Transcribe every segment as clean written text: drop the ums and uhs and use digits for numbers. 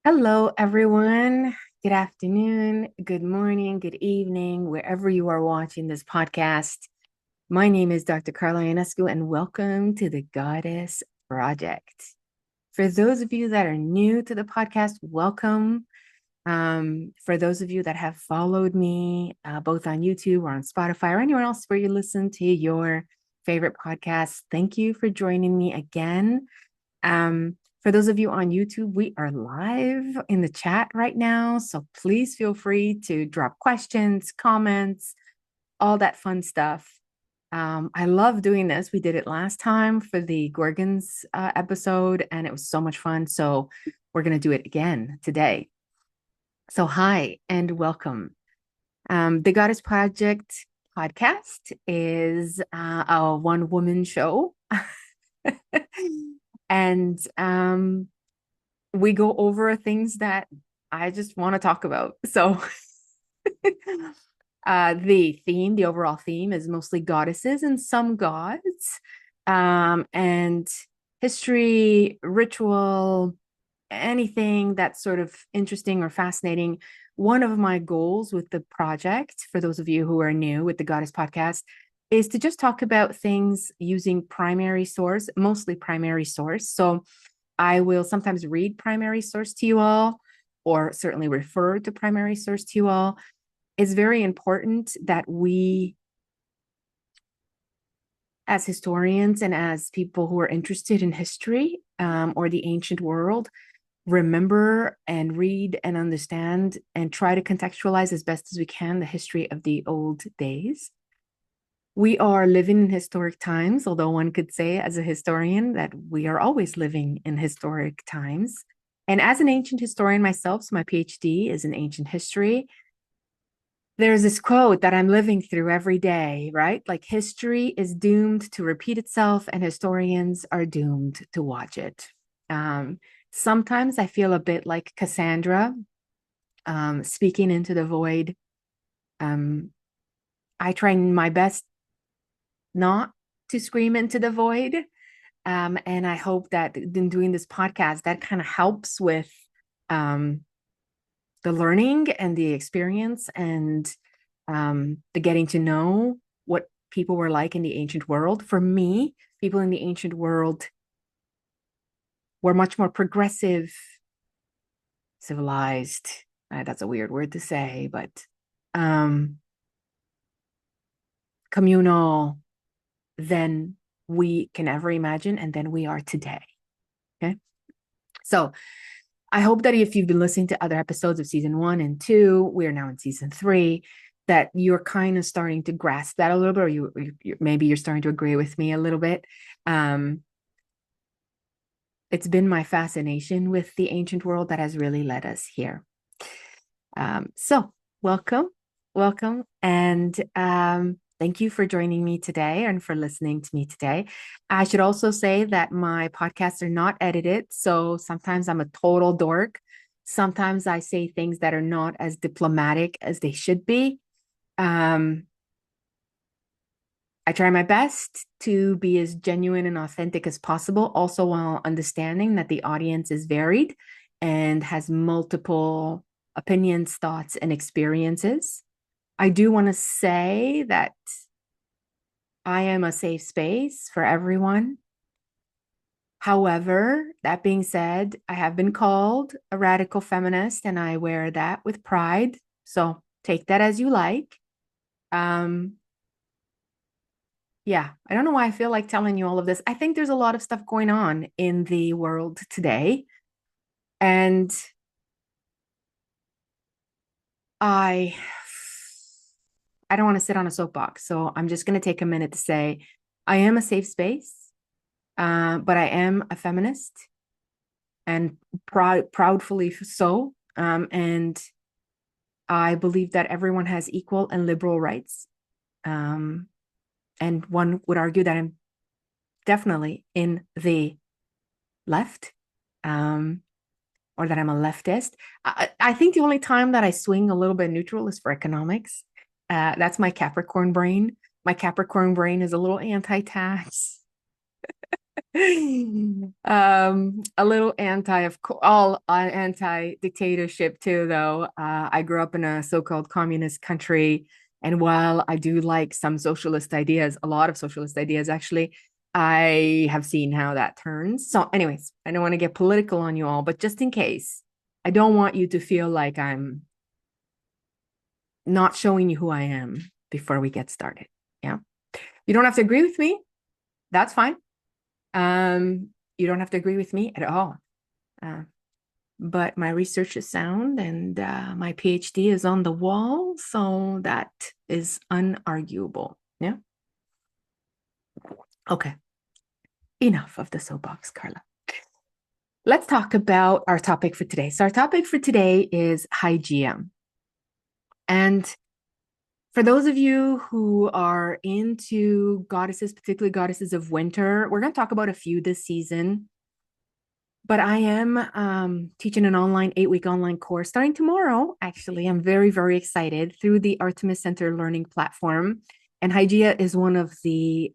Hello, everyone. Good afternoon, good morning, good evening, wherever you are watching this podcast. My name is Dr. Carla Ionescu, and welcome to the Goddess Project. For those of you that are new to the podcast, welcome. For those of you that have followed me both on YouTube or on Spotify or anywhere else where you listen to your favorite podcasts, thank you for joining me again. For those of you on YouTube, we are live in the chat right now. So please feel free to drop questions, comments, all that fun stuff. I love doing this. We did it last time for the Gorgons episode, and it was so much fun. So we're going to do it again today. So, hi and welcome. The Goddess Project podcast is a one woman show. And we go over things that I just want to talk about. So the overall theme is mostly goddesses and some gods, and history, ritual, anything that's sort of interesting or fascinating. One of my goals with the project, for those of you who are new with the Goddess Podcast, is to just talk about things using primary source, mostly primary source. So I will sometimes read primary source to you all, or certainly refer to primary source to you all. It's very important that we, as historians and as people who are interested in history or the ancient world, remember and read and understand and try to contextualize as best as we can the history of the old days. We are living in historic times, although one could say as a historian that we are always living in historic times. And as an ancient historian myself, so my PhD is in ancient history, there's this quote that I'm living through every day, right? Like history is doomed to repeat itself and historians are doomed to watch it. Sometimes I feel a bit like Cassandra, speaking into the void. I try my best not to scream into the void. And I hope that in doing this podcast, that kind of helps with the learning and the experience and the getting to know what people were like in the ancient world. For me, people in the ancient world were much more progressive, civilized. That's a weird word to say, but communal than we can ever imagine and than we are today. Okay. So I hope that if you've been listening to other episodes of season 1 and 2, we're now in season 3, that you're kind of starting to grasp that a little bit, or maybe you're starting to agree with me a little bit. It's been my fascination with the ancient world that has really led us here. So welcome, and thank you for joining me today and for listening to me today. I should also say that my podcasts are not edited, so sometimes I'm a total dork. Sometimes I say things that are not as diplomatic as they should be. I try my best to be as genuine and authentic as possible, also while understanding that the audience is varied and has multiple opinions, thoughts, and experiences. I do want to say that I am a safe space for everyone. However, that being said, I have been called a radical feminist and I wear that with pride. So take that as you like. Yeah, I don't know why I feel like telling you all of this. I think there's a lot of stuff going on in the world today. And I I don't want to sit on a soapbox. So I'm just going to take a minute to say I am a safe space, but I am a feminist and proudly so. And I believe that everyone has equal and liberal rights. And one would argue that I'm definitely in the left, or that I'm a leftist. I think the only time that I swing a little bit neutral is for economics. That's my Capricorn brain. My Capricorn brain is a little anti-tax. A little anti of all anti dictatorship too, though. I grew up in a so-called communist country, and while I do like some socialist ideas, a lot of socialist ideas actually, I have seen how that turns. So, anyways, I don't want to get political on you all, but just in case, I don't want you to feel like I'm not showing you who I am before we get started. Yeah. You don't have to agree with me. That's fine. You don't have to agree with me at all. But my research is sound and my PhD is on the wall. So that is unarguable. Yeah. Okay. Enough of the soapbox, Carla. Let's talk about our topic for today. So our topic for today is Hygeia. And for those of you who are into goddesses, particularly goddesses of winter, we're going to talk about a few this season. But I am teaching an 8-week online course starting tomorrow. Actually, I'm very, very excited through the Artemis Center learning platform. And Hygeia is one of the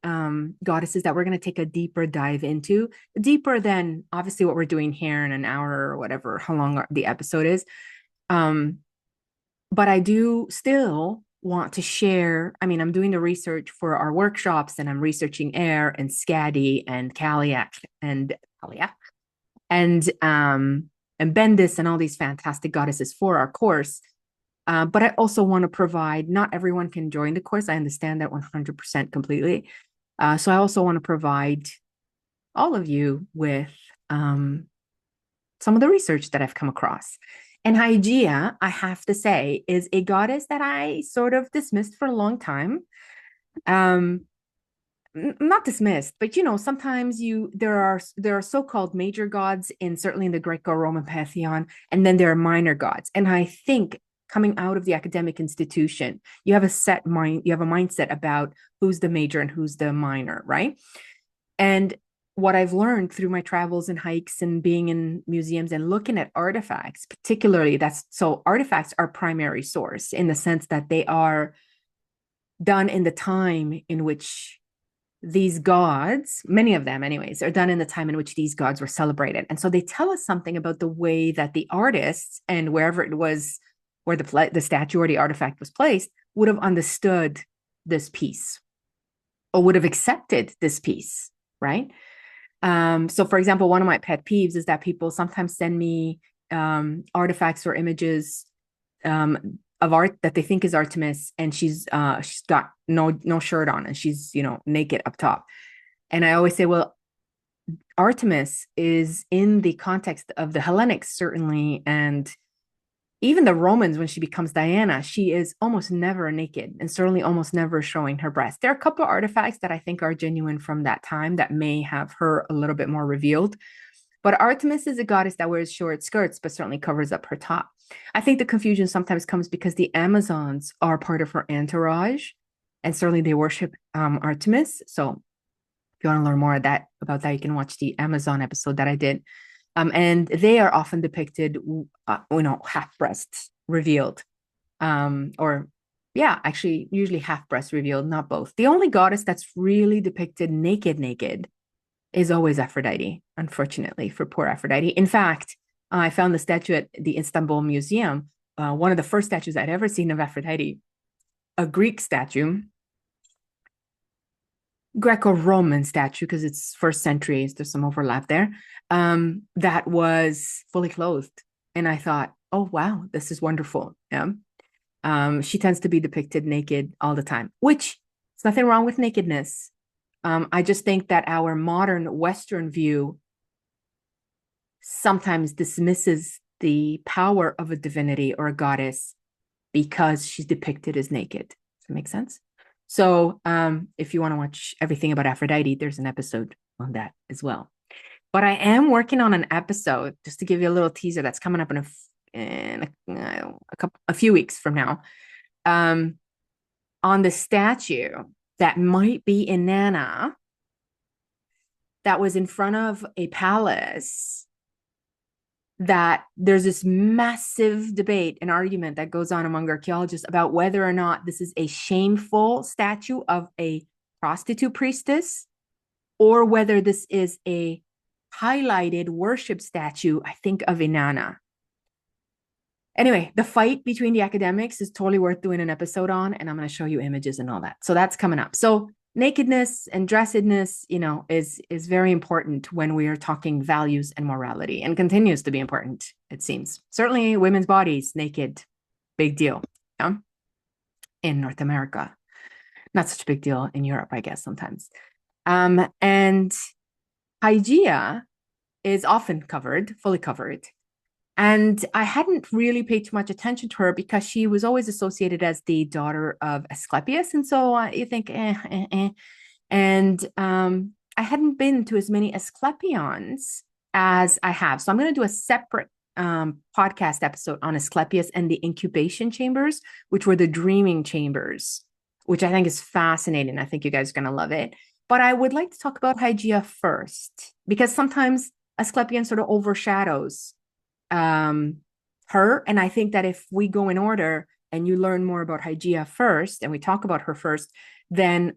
goddesses that we're going to take a deeper dive into, deeper than obviously what we're doing here in an hour or whatever, how long the episode is. But I do still want to share. I mean, I'm doing the research for our workshops and I'm researching Air and Skadi and Kaliak and Bendis and all these fantastic goddesses for our course. But I also want to provide, not everyone can join the course. I understand that 100% completely. So I also want to provide all of you with some of the research that I've come across. And Hygeia, I have to say, is a goddess that I sort of dismissed for a long time. Not dismissed, but sometimes there are so-called major gods certainly in the Greco-Roman pantheon, and then there are minor gods. And I think coming out of the academic institution, you have a mindset about who's the major and who's the minor, right? And what I've learned through my travels and hikes and being in museums and looking at artifacts, particularly artifacts are primary source in the sense that they are done in the time in which these gods, many of them anyways, are done in the time in which these gods were celebrated. And so they tell us something about the way that the artists and wherever it was, where the statue or the artifact was placed, would have understood this piece or would have accepted this piece, right? So for example, one of my pet peeves is that people sometimes send me artifacts or images of art that they think is Artemis, and she's got no shirt on and she's naked up top. And I always say, well, Artemis is in the context of the Hellenics certainly, and even the Romans, when she becomes Diana, she is almost never naked and certainly almost never showing her breast. There are a couple of artifacts that I think are genuine from that time that may have her a little bit more revealed. But Artemis is a goddess that wears short skirts, but certainly covers up her top. I think the confusion sometimes comes because the Amazons are part of her entourage, and certainly they worship Artemis. So if you want to learn more about that, you can watch the Amazon episode that I did. And they are often depicted, half breasts revealed, actually usually half breasts revealed, not both. The only goddess that's really depicted naked is always Aphrodite, unfortunately, for poor Aphrodite. In fact, I found the statue at the Istanbul Museum, one of the first statues I'd ever seen of Aphrodite, a Greek statue, Greco-Roman statue, because it's first century, there's some overlap there, that was fully clothed. And I thought, oh, wow, this is wonderful. Yeah. She tends to be depicted naked all the time, which there's nothing wrong with nakedness. I just think that our modern Western view sometimes dismisses the power of a divinity or a goddess because she's depicted as naked. Does that make sense? So if you want to watch everything about Aphrodite, there's an episode on that as well. But I am working on an episode, just to give you a little teaser, that's coming up in a few weeks from now, on the statue that might be in Nana that was in front of a palace, that there's this massive debate and argument that goes on among archaeologists about whether or not this is a shameful statue of a prostitute priestess or whether this is a highlighted worship statue, I think of Inanna. Anyway, the fight between the academics is totally worth doing an episode on, and I'm going to show you images and all that. So that's coming up. So nakedness and dressedness, is very important when we are talking values and morality, and continues to be important, it seems. Certainly women's bodies naked, big deal, yeah? In North America. Not such a big deal in Europe, I guess, sometimes. And Hygeia is often covered, fully covered. And I hadn't really paid too much attention to her because she was always associated as the daughter of Asclepius. And so you think, And I hadn't been to as many Asclepions as I have. So I'm going to do a separate podcast episode on Asclepius and the incubation chambers, which were the dreaming chambers, which I think is fascinating. I think you guys are going to love it. But I would like to talk about Hygeia first, because sometimes Asclepion sort of overshadows her. And I think that if we go in order and you learn more about Hygeia first, and we talk about her first, then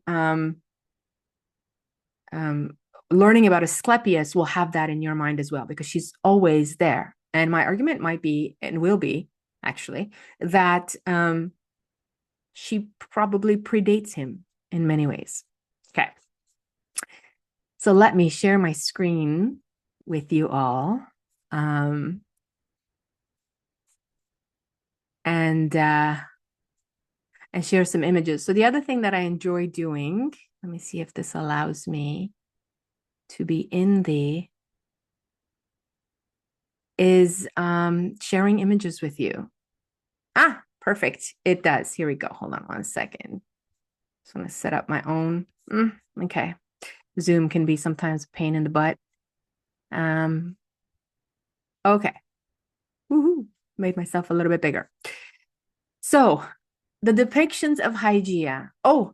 learning about Asclepius will have that in your mind as well, because she's always there. And my argument might be, and will be actually, that she probably predates him in many ways. Okay. So let me share my screen with you all. And share some images. So the other thing that I enjoy doing, let me see if this allows me to be in is sharing images with you. Perfect. It does. Here we go. Hold on 1 second. Just want to set up my own. Okay. Zoom can be sometimes a pain in the butt. Okay. Woohoo. Made myself a little bit bigger. So the depictions of Hygeia. Oh,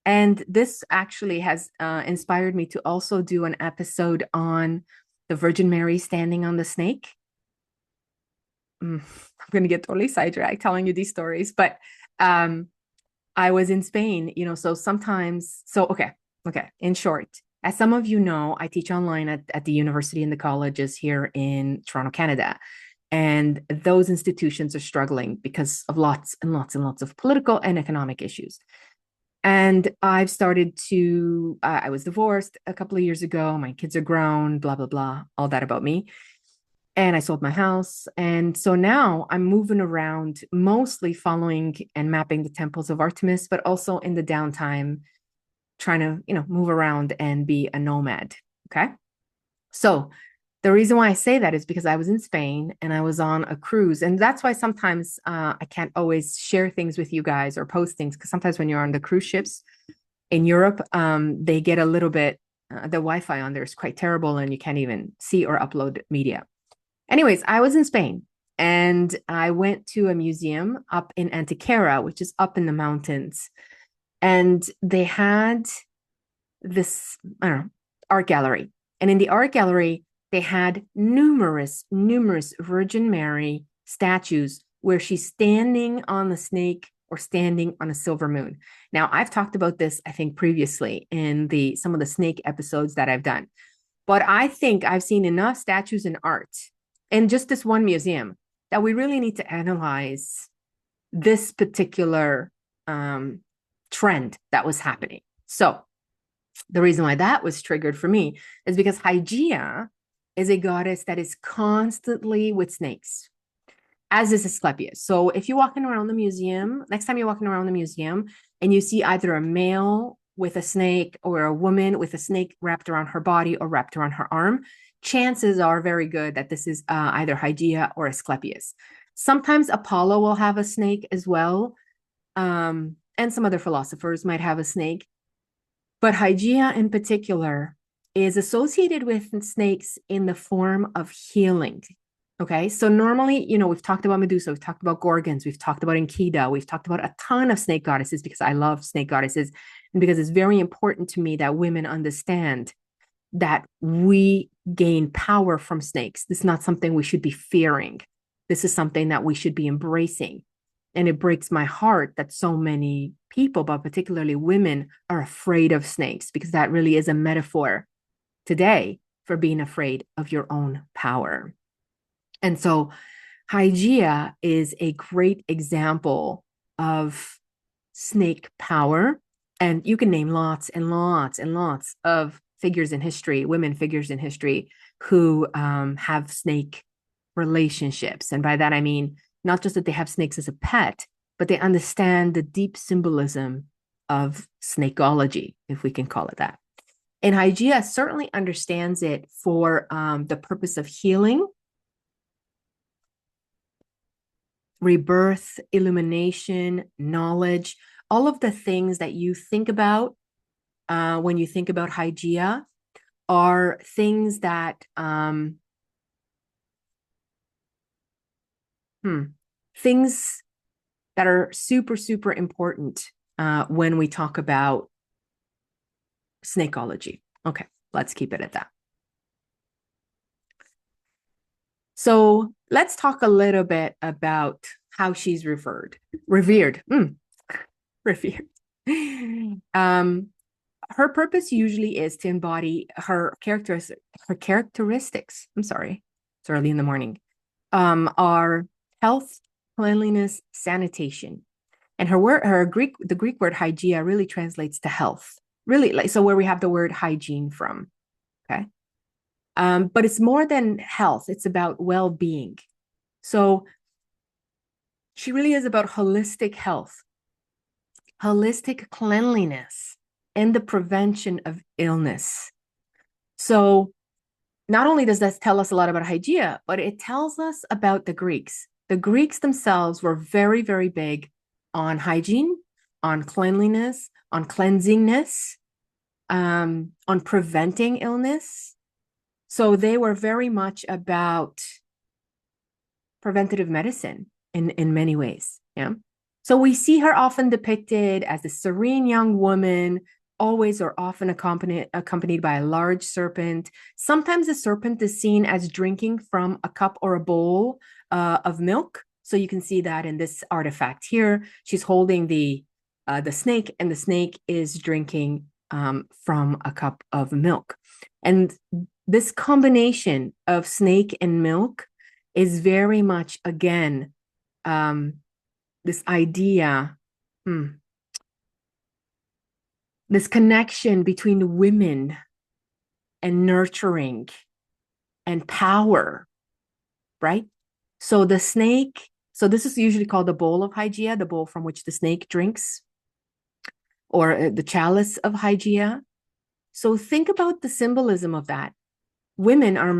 and this actually has inspired me to also do an episode on the Virgin Mary standing on the snake. I'm going to get totally sidetracked telling you these stories, but I was in Spain, so sometimes, okay. In short, as some of you know, I teach online at the university and the colleges here in Toronto, Canada. And those institutions are struggling because of lots and lots and lots of political and economic issues. And I've started to, I was divorced a couple of years ago. My kids are grown, blah, blah, blah, all that about me. And I sold my house. And so now I'm moving around, mostly following and mapping the temples of Artemis, but also in the downtime, trying to, move around and be a nomad. Okay. So the reason why I say that is because I was in Spain and I was on a cruise. And that's why sometimes I can't always share things with you guys or post things, because sometimes when you're on the cruise ships in Europe, they get a little bit, the Wi-Fi on there is quite terrible and you can't even see or upload media. Anyways, I was in Spain and I went to a museum up in Antequera, which is up in the mountains. And they had this, art gallery. And in the art gallery, they had numerous Virgin Mary statues where she's standing on the snake or standing on a silver moon. Now, I've talked about this, I think, previously in some of the snake episodes that I've done. But I think I've seen enough statues in art in just this one museum that we really need to analyze this particular trend that was happening. So the reason why that was triggered for me is because Hygeia is a goddess that is constantly with snakes, as is Asclepius. So if you're walking around the museum, next time you're walking around the museum and you see either a male with a snake or a woman with a snake wrapped around her body or wrapped around her arm, chances are very good that this is either Hygeia or Asclepius. Sometimes Apollo will have a snake as well. And some other philosophers might have a snake. But Hygeia in particular is associated with snakes in the form of healing. Okay, so normally, we've talked about Medusa, we've talked about Gorgons, we've talked about Enkidu, we've talked about a ton of snake goddesses because I love snake goddesses and because it's very important to me that women understand that we gain power from snakes. This is not something we should be fearing. This is something that we should be embracing. And it breaks my heart that so many people, but particularly women, are afraid of snakes, because that really is a metaphor today for being afraid of your own power. And so Hygeia is a great example of snake power. And you can name lots and lots and lots of figures in history, women figures in history, who have snake relationships. And by that, I mean, not just that they have snakes as a pet, but they understand the deep symbolism of snakeology, if we can call it that. And Hygeia certainly understands it for the purpose of healing, rebirth, illumination, knowledge, all of the things that you think about when you think about Hygeia are things that things that are super, super important when we talk about snakeology. Okay, let's keep it at that. So let's talk a little bit about how she's revered. Revered. Her purpose usually is to embody her characteristics. I'm sorry, it's early in the morning. Are health, cleanliness, sanitation. And the Greek word hygeia really translates to health. Really, like, so where we have the word hygiene from. Okay. But it's more than health, it's about well-being. So she really is about holistic health, holistic cleanliness, and the prevention of illness. So not only does that tell us a lot about Hygeia, but it tells us about the Greeks. The Greeks themselves were very, very big on hygiene, on cleanliness, on cleansingness, on preventing illness. So they were very much about preventative medicine in many ways. Yeah. So we see her often depicted as a serene young woman, always or often accompanied by a large serpent. Sometimes the serpent is seen as drinking from a cup or a bowl of milk. So you can see that in this artifact here. She's holding the snake, and the snake is drinking from a cup of milk. And this combination of snake and milk is very much, again, this idea, this connection between women and nurturing and power, right? So the snake, so this is usually called the bowl of Hygeia, the bowl from which the snake drinks, or the chalice of Hygeia. So think about the symbolism of that. Women are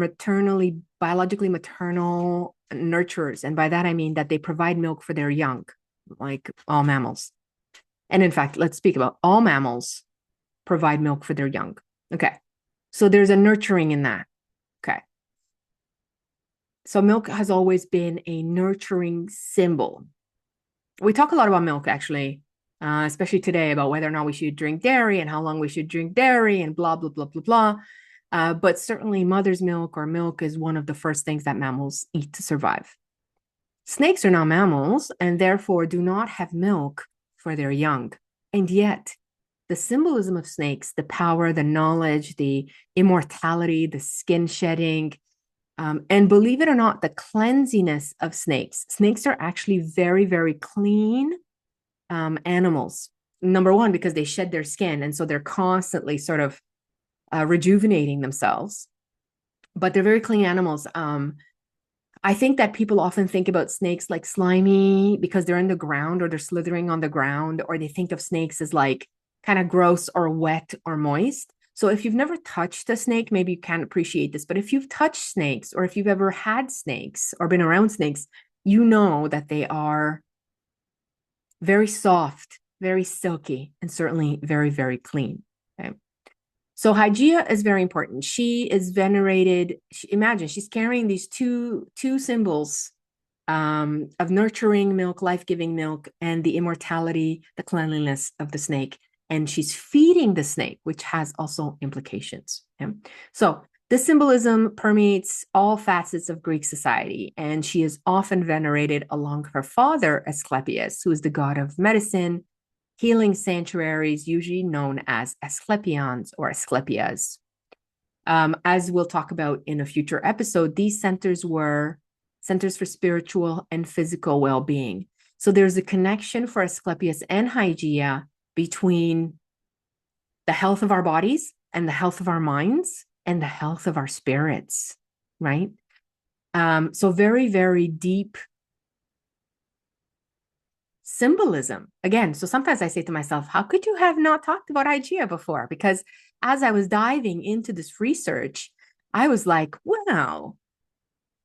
biologically maternal nurturers. And by that, I mean that they provide milk for their young, like all mammals. And in fact, let's speak about all mammals provide milk for their young. Okay. So there's a nurturing in that. Okay. So milk has always been a nurturing symbol. We talk a lot about milk, actually, especially today, about whether or not we should drink dairy and how long we should drink dairy and blah, blah, blah, blah, blah. But certainly mother's milk or milk is one of the first things that mammals eat to survive. Snakes are not mammals and therefore do not have milk for their young. And yet, the symbolism of snakes, the power, the knowledge, the immortality, the skin shedding, and believe it or not, the cleansiness of snakes. Snakes are actually very, very clean animals. Number one, because they shed their skin. And so they're constantly sort of rejuvenating themselves. But they're very clean animals. I think that people often think about snakes like slimy because they're in the ground or they're slithering on the ground, or they think of snakes as like kind of gross or wet or moist. So if you've never touched a snake, maybe you can't appreciate this, but if you've touched snakes, or if you've ever had snakes or been around snakes, you know that they are very soft, very silky, and certainly very, very clean. Okay. So Hygeia is very important. She is venerated. Imagine she's carrying these two symbols of nurturing milk, life-giving milk, and the immortality, the cleanliness of the snake. And she's feeding the snake, which has also implications. Okay? So This symbolism permeates all facets of Greek society, and she is often venerated along her father, Asclepius, who is the god of medicine, healing sanctuaries, usually known as Asclepions or Asclepias. As we'll talk about in a future episode, these centers were centers for spiritual and physical well-being. So there's a connection for Asclepius and Hygeia between the health of our bodies and the health of our minds and the health of our spirits, right? So very, very deep symbolism. Again, so sometimes I say to myself, how could you have not talked about Hygeia before? Because as I was diving into this research, I was like, wow,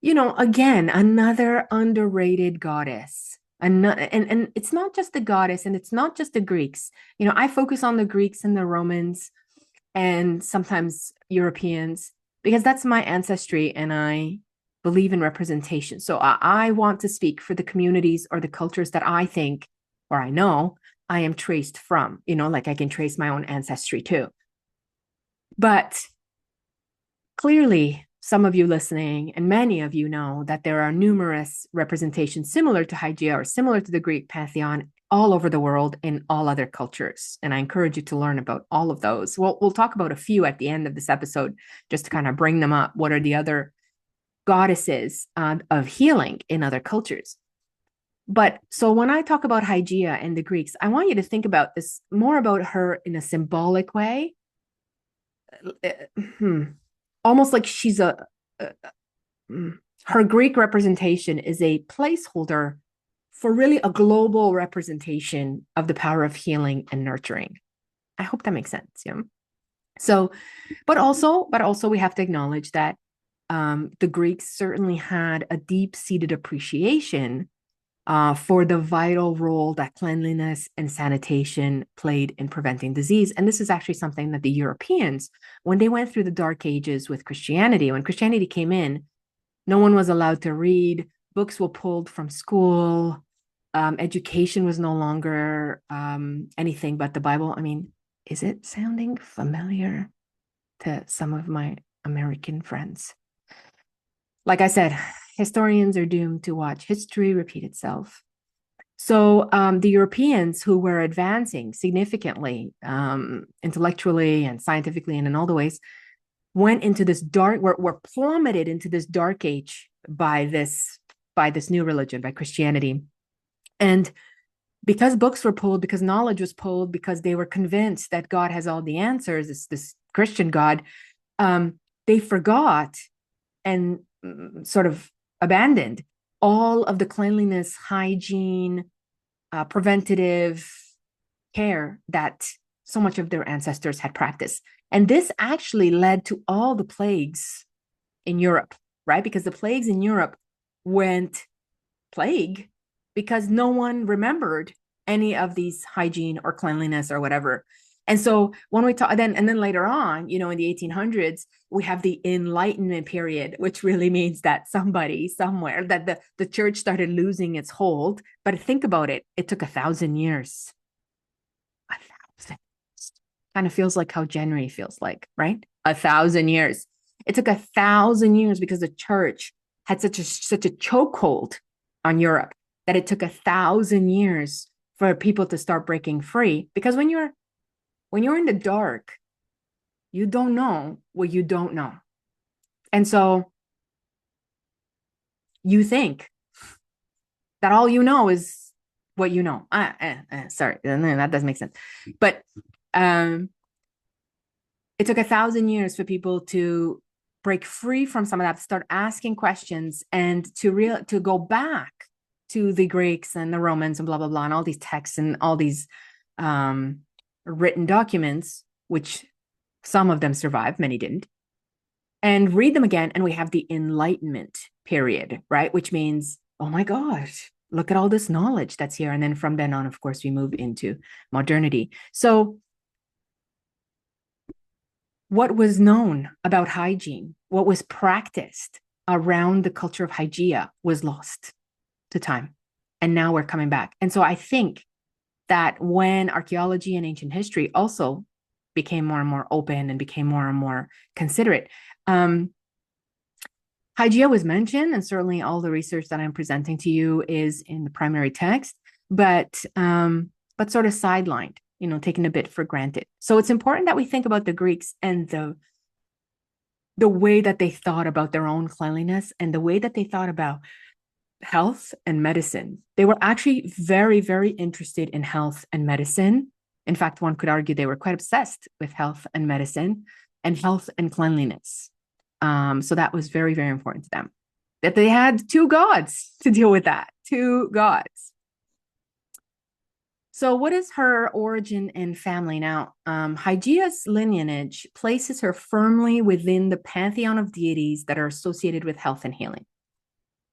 again, another underrated goddess. And it's not just the goddess and it's not just the Greeks. I focus on the Greeks and the Romans and sometimes Europeans because that's my ancestry and I believe in representation. So I want to speak for the communities or the cultures that I think or I know I am traced from, like I can trace my own ancestry too. But clearly, some of you listening and many of you know that there are numerous representations similar to Hygia or similar to the Greek pantheon all over the world in all other cultures. And I encourage you to learn about all of those. We'll talk about a few at the end of this episode just to kind of bring them up. What are the other goddesses of healing in other cultures? But so when I talk about Hygeia and the Greeks, I want you to think about this more about her in a symbolic way. Almost like she's her Greek representation is a placeholder for really a global representation of the power of healing and nurturing. I hope that makes sense. Yeah. So, but also we have to acknowledge that the Greeks certainly had a deep-seated appreciation for the vital role that cleanliness and sanitation played in preventing disease. And this is actually something that the Europeans, when they went through the Dark Ages with Christianity, when Christianity came in, no one was allowed to read, books were pulled from school, education was no longer anything but the Bible. I mean, is it sounding familiar to some of my American friends? Like I said, historians are doomed to watch history repeat itself. So the Europeans who were advancing significantly intellectually and scientifically and in all the ways went into this were plummeted into this dark age by this new religion, by Christianity. And because books were pulled, because knowledge was pulled, because they were convinced that God has all the answers, this Christian God, they forgot and sort of abandoned all of the cleanliness, hygiene, preventative care that so much of their ancestors had practiced. And this actually led to all the plagues in Europe, right? Because the plagues in Europe went plague because no one remembered any of these hygiene or cleanliness or whatever. And so when we talk then later on, in the 1800s, we have the Enlightenment period, which really means that somebody somewhere that the church started losing its hold. But think about it. It took 1,000 years. 1,000. Kind of feels like how January feels like, right? 1,000 years. It took 1,000 years because the church had such a chokehold on Europe that it took 1,000 years for people to start breaking free. Because when you're in the dark, you don't know what you don't know. And so you think that all you know is what you know. Sorry, that doesn't make sense. But it took 1,000 years for people to break free from some of that, to start asking questions and to go back to the Greeks and the Romans and blah, blah, blah, and all these texts and all these written documents, which some of them survived, many didn't, and read them again. And we have the Enlightenment period, right? Which means, oh my gosh, look at all this knowledge that's here. And then from then on, of course, we move into modernity. So what was known about hygiene, what was practiced around the culture of Hygeia was lost to time. And now we're coming back. And so I think that when archaeology and ancient history also became more and more open and became more and more considerate, Hygeia was mentioned, and certainly all the research that I'm presenting to you is in the primary text, but sort of sidelined, taken a bit for granted. So it's important that we think about the Greeks and the way that they thought about their own cleanliness and the way that they thought about health and medicine. They were actually very, very interested in health and medicine. In fact, one could argue they were quite obsessed with health and medicine and health and cleanliness. So that was very, very important to them. That they had two gods to deal with that, two gods. So what is her origin and family? Now, Hygeia's lineage places her firmly within the pantheon of deities that are associated with health and healing.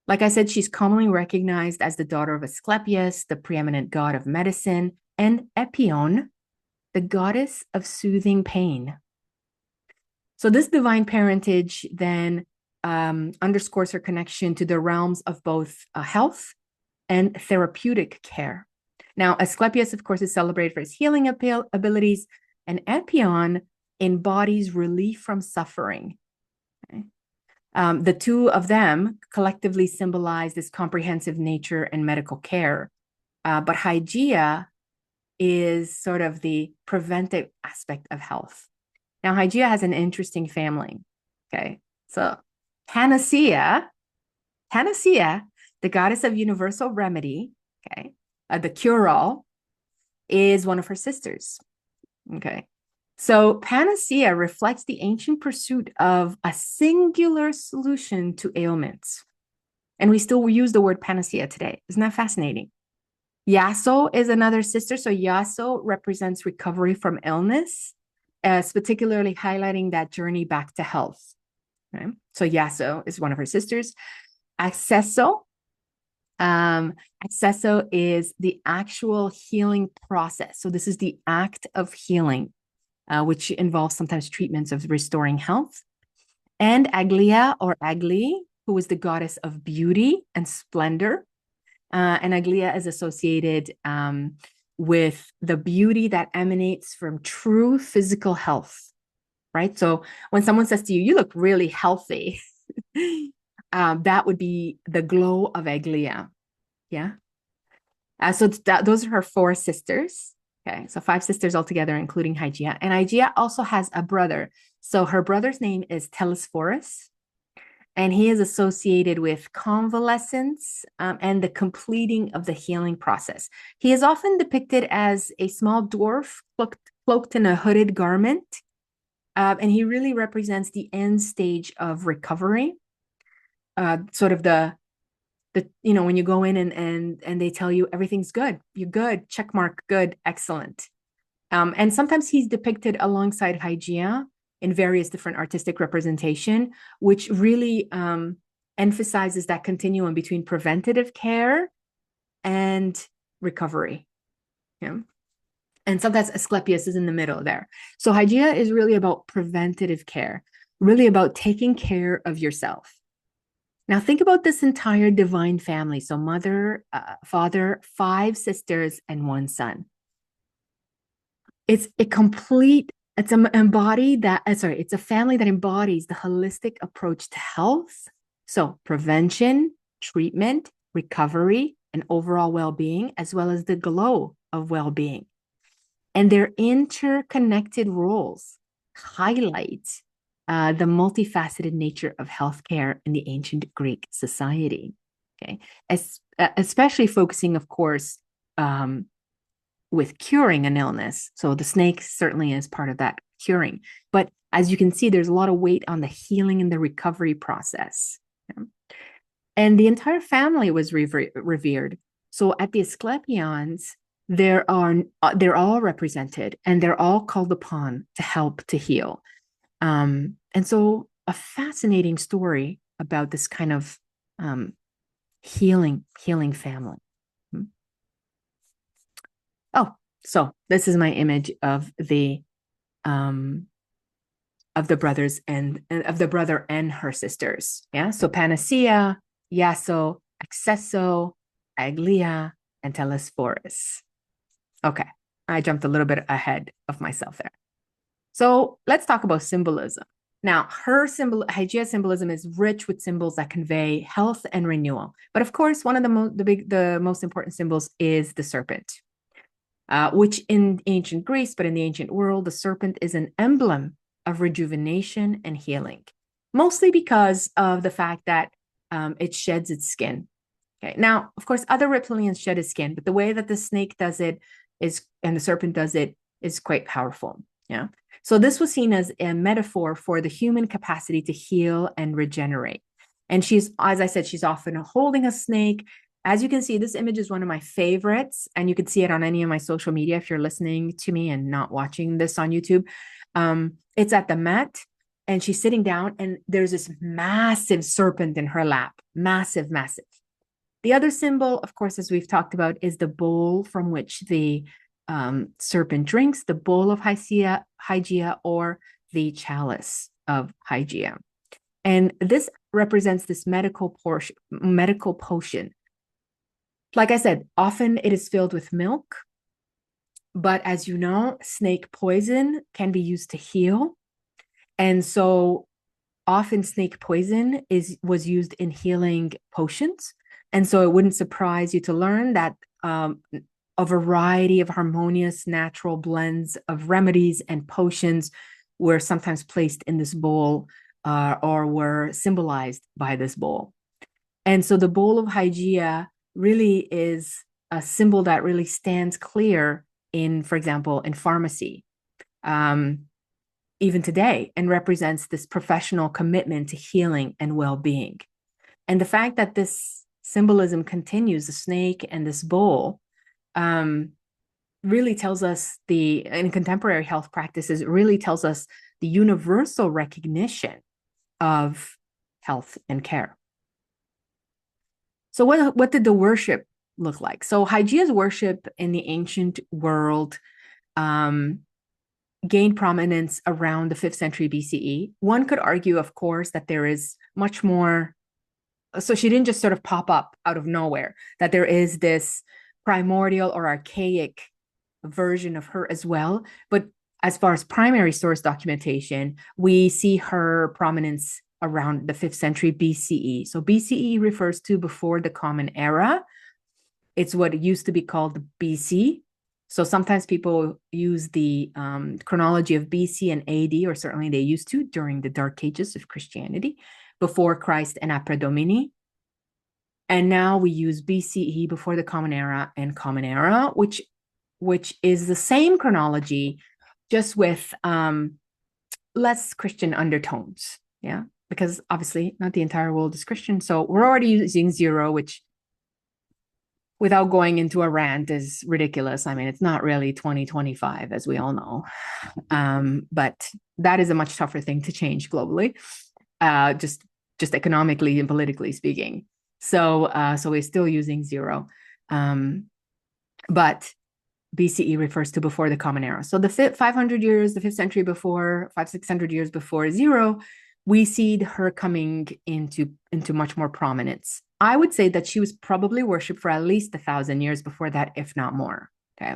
Like I said, she's commonly recognized as the daughter of Asclepius, the preeminent god of medicine, and Epion, the goddess of soothing pain. So this divine parentage then underscores her connection to the realms of both health and therapeutic care. Now, Asclepius, of course, is celebrated for his healing abilities, and Epion embodies relief from suffering. Okay? The two of them collectively symbolize this comprehensive nature and medical care. But Hygeia is sort of the preventive aspect of health. Now, Hygeia has an interesting family. Okay, so Panacea, the goddess of universal remedy, okay, the cure-all, is one of her sisters. Okay, so Panacea reflects the ancient pursuit of a singular solution to ailments. And we still use the word panacea today. Isn't that fascinating? Iaso is another sister. So Iaso represents recovery from illness, particularly highlighting that journey back to health. Okay? So Iaso is one of her sisters. Accesso is the actual healing process. So this is the act of healing, which involves sometimes treatments of restoring health. And Aglia or Agli, who is the goddess of beauty and splendor. And Aglia is associated with the beauty that emanates from true physical health, right? So when someone says to you, you look really healthy, that would be the glow of Aglia. Yeah. So those are her four sisters. Okay. So 5 sisters altogether, including Hygeia. And Hygeia also has a brother. So her brother's name is Telesphorus, and he is associated with convalescence and the completing of the healing process. He is often depicted as a small dwarf cloaked in a hooded garment. And he really represents the end stage of recovery, sort of the when you go in and they tell you everything's good, you're good, check mark, good, excellent. And sometimes he's depicted alongside Hygeia in various different artistic representation, which really emphasizes that continuum between preventative care and recovery. Yeah. And sometimes Asclepius is in the middle there. So Hygeia is really about preventative care, really about taking care of yourself. Now think about this entire divine family. So mother, father, 5 sisters, and 1 son. It's a family that embodies the holistic approach to health. So prevention, treatment, recovery, and overall well-being, as well as the glow of well-being. And their interconnected roles highlight the multifaceted nature of healthcare in the ancient Greek society. Okay, especially focusing, of course, with curing an illness. So the snake certainly is part of that curing. But as you can see, there's a lot of weight on the healing and the recovery process. Yeah. And the entire family was revered. So at the Asclepions, they're all represented, and they're all called upon to help to heal. And so a fascinating story about this kind of healing family. Oh, so this is my image of the brothers and of the brother and her sisters. Yeah. So Panacea, Iaso, Accesso, Aglia, and Telesphorus. Okay. I jumped a little bit ahead of myself there. So let's talk about symbolism. Now, her Hygeia symbolism is rich with symbols that convey health and renewal. But of course, one of the most important symbols is the serpent, which in ancient Greece, but in the ancient world, the serpent is an emblem of rejuvenation and healing, mostly because of the fact that it sheds its skin. Okay. Now, of course, other reptilians shed its skin, but the way that the snake does it and the serpent does it is quite powerful. Yeah. So this was seen as a metaphor for the human capacity to heal and regenerate. And she's, as I said, she's often holding a snake. As you can see, this image is one of my favorites, and you can see it on any of my social media if you're listening to me and not watching this on YouTube. It's at the Met, and she's sitting down, and there's this massive serpent in her lap. Massive, massive. The other symbol, of course, as we've talked about, is the bowl from which the serpent drinks, the bowl of Hygeia, or the chalice of Hygeia. And this represents this medical potion. Like I said, often it is filled with milk, but as you know, snake poison can be used to heal. And so often snake poison was used in healing potions. And so it wouldn't surprise you to learn that a variety of harmonious natural blends of remedies and potions were sometimes placed in this bowl or were symbolized by this bowl. And so the bowl of Hygeia really is a symbol that really stands clear in, for example, in pharmacy, even today, and represents this professional commitment to healing and well-being. And the fact that this symbolism continues, the snake and this bowl, really tells us in contemporary health practices, really tells us the universal recognition of health and care. So what did the worship look like? So Hygeia's worship in the ancient world gained prominence around the 5th century BCE. One could argue, of course, that there is much more. So she didn't just sort of pop up out of nowhere, that there is this primordial or archaic version of her as well. But as far as primary source documentation, we see her prominence around the 5th century BCE. So BCE refers to before the Common Era. It's what used to be called BC. So sometimes people use the chronology of BC and AD, or certainly they used to during the Dark Ages of Christianity, before Christ and Apra Domini. And now we use BCE, before the Common Era, and Common Era, which is the same chronology, just with less Christian undertones. Yeah, because obviously not the entire world is Christian. So we're already using 0, which, without going into a rant, is ridiculous. I mean, it's not really 2025, as we all know. But that is a much tougher thing to change globally, just economically and politically speaking. So we're still using 0. But BCE refers to before the Common Era. So the 500 years, the 5th century before, 600 years before 0, we see her coming into much more prominence. I would say that she was probably worshipped for at least 1,000 years before that, if not more. Okay.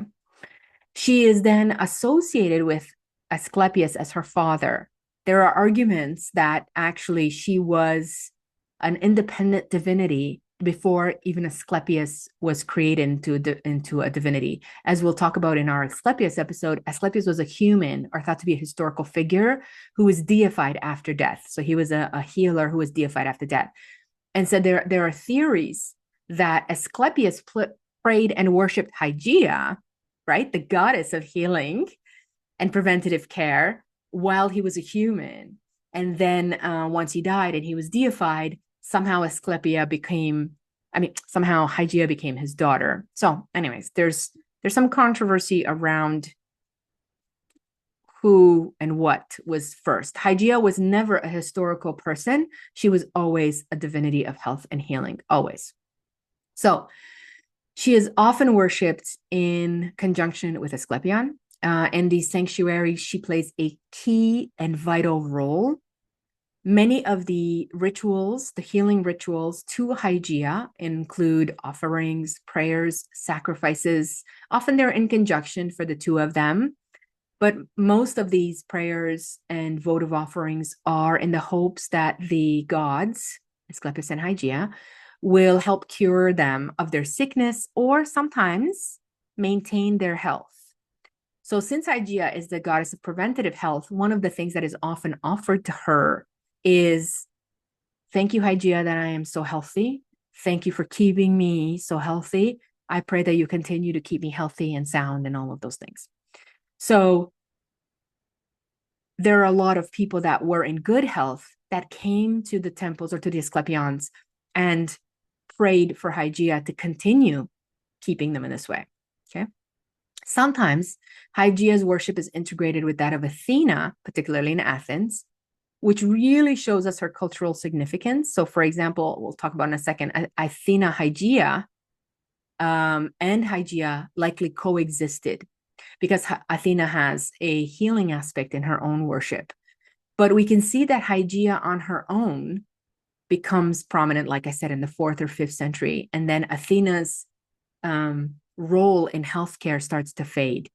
She is then associated with Asclepius as her father. There are arguments that actually she was an independent divinity before even Asclepius was created into a divinity. As we'll talk about in our Asclepius episode, Asclepius was a human, or thought to be a historical figure, who was deified after death. So he was a healer who was deified after death. And so there are theories that Asclepius prayed and worshipped Hygeia, right, the goddess of healing and preventative care, while he was a human. And then once he died and he was deified, somehow Hygeia became his daughter. So anyways, there's some controversy around who and what was first. Hygeia was never a historical person. She was always a divinity of health and healing, always. So she is often worshipped in conjunction with Asclepion. In these sanctuaries, she plays a key and vital role. Many of the rituals, the healing rituals to Hygeia, include offerings, prayers, sacrifices. Often they're in conjunction for the two of them. But most of these prayers and votive offerings are in the hopes that the gods, Asclepius and Hygeia, will help cure them of their sickness or sometimes maintain their health. So since Hygeia is the goddess of preventative health, one of the things that is often offered to her is, thank you, Hygeia, that I am so healthy. Thank you for keeping me so healthy. I pray that you continue to keep me healthy and sound and all of those things. So there are a lot of people that were in good health that came to the temples or to the Asclepions and prayed for Hygeia to continue keeping them in this way. Okay. Sometimes Hygeia's worship is integrated with that of Athena, particularly in Athens, which really shows us her cultural significance. So, for example, we'll talk about in a second, Athena Hygeia and Hygeia likely coexisted because Athena has a healing aspect in her own worship. But we can see that Hygeia on her own becomes prominent, like I said, in the 4th or 5th century. And then Athena's role in healthcare starts to fade.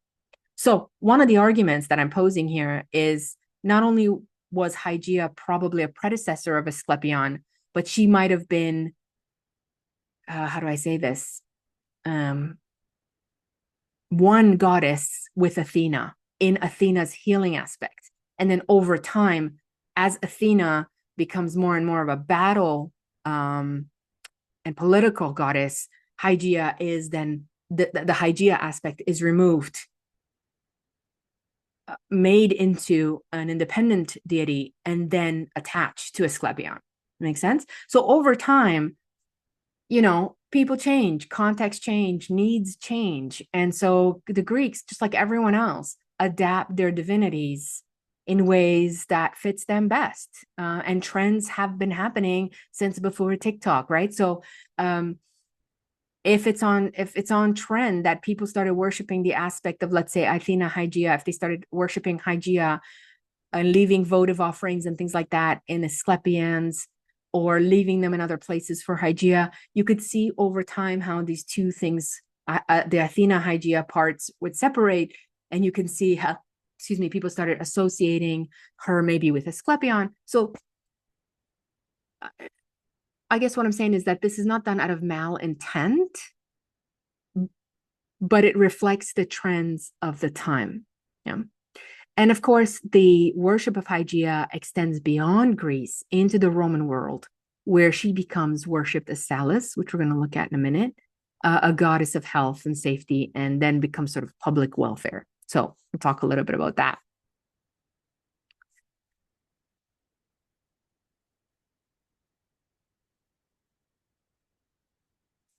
So one of the arguments that I'm posing here is not only was Hygeia probably a predecessor of Asclepion, but she might have been, how do I say this? One goddess with Athena in Athena's healing aspect. And then over time, as Athena becomes more and more of a battle and political goddess, Hygeia is then, the Hygeia aspect is removed, made into an independent deity, and then attached to Asclepion. Makes sense? So over time, people change, context change, needs change. And so the Greeks, just like everyone else, adapt their divinities in ways that fits them best. And trends have been happening since before TikTok, right? So if it's on trend that people started worshiping the aspect of, let's say, Athena Hygeia, if they started worshiping Hygeia and leaving votive offerings and things like that in Asclepians, or leaving them in other places for Hygeia, you could see over time how these two things, the Athena Hygeia parts, would separate, and you can see how, people started associating her maybe with Asclepion. So I guess what I'm saying is that this is not done out of malintent, but it reflects the trends of the time. Yeah. And of course, the worship of Hygeia extends beyond Greece into the Roman world, where she becomes worshipped as Salus, which we're going to look at in a minute, a goddess of health and safety, and then becomes sort of public welfare. So we'll talk a little bit about that.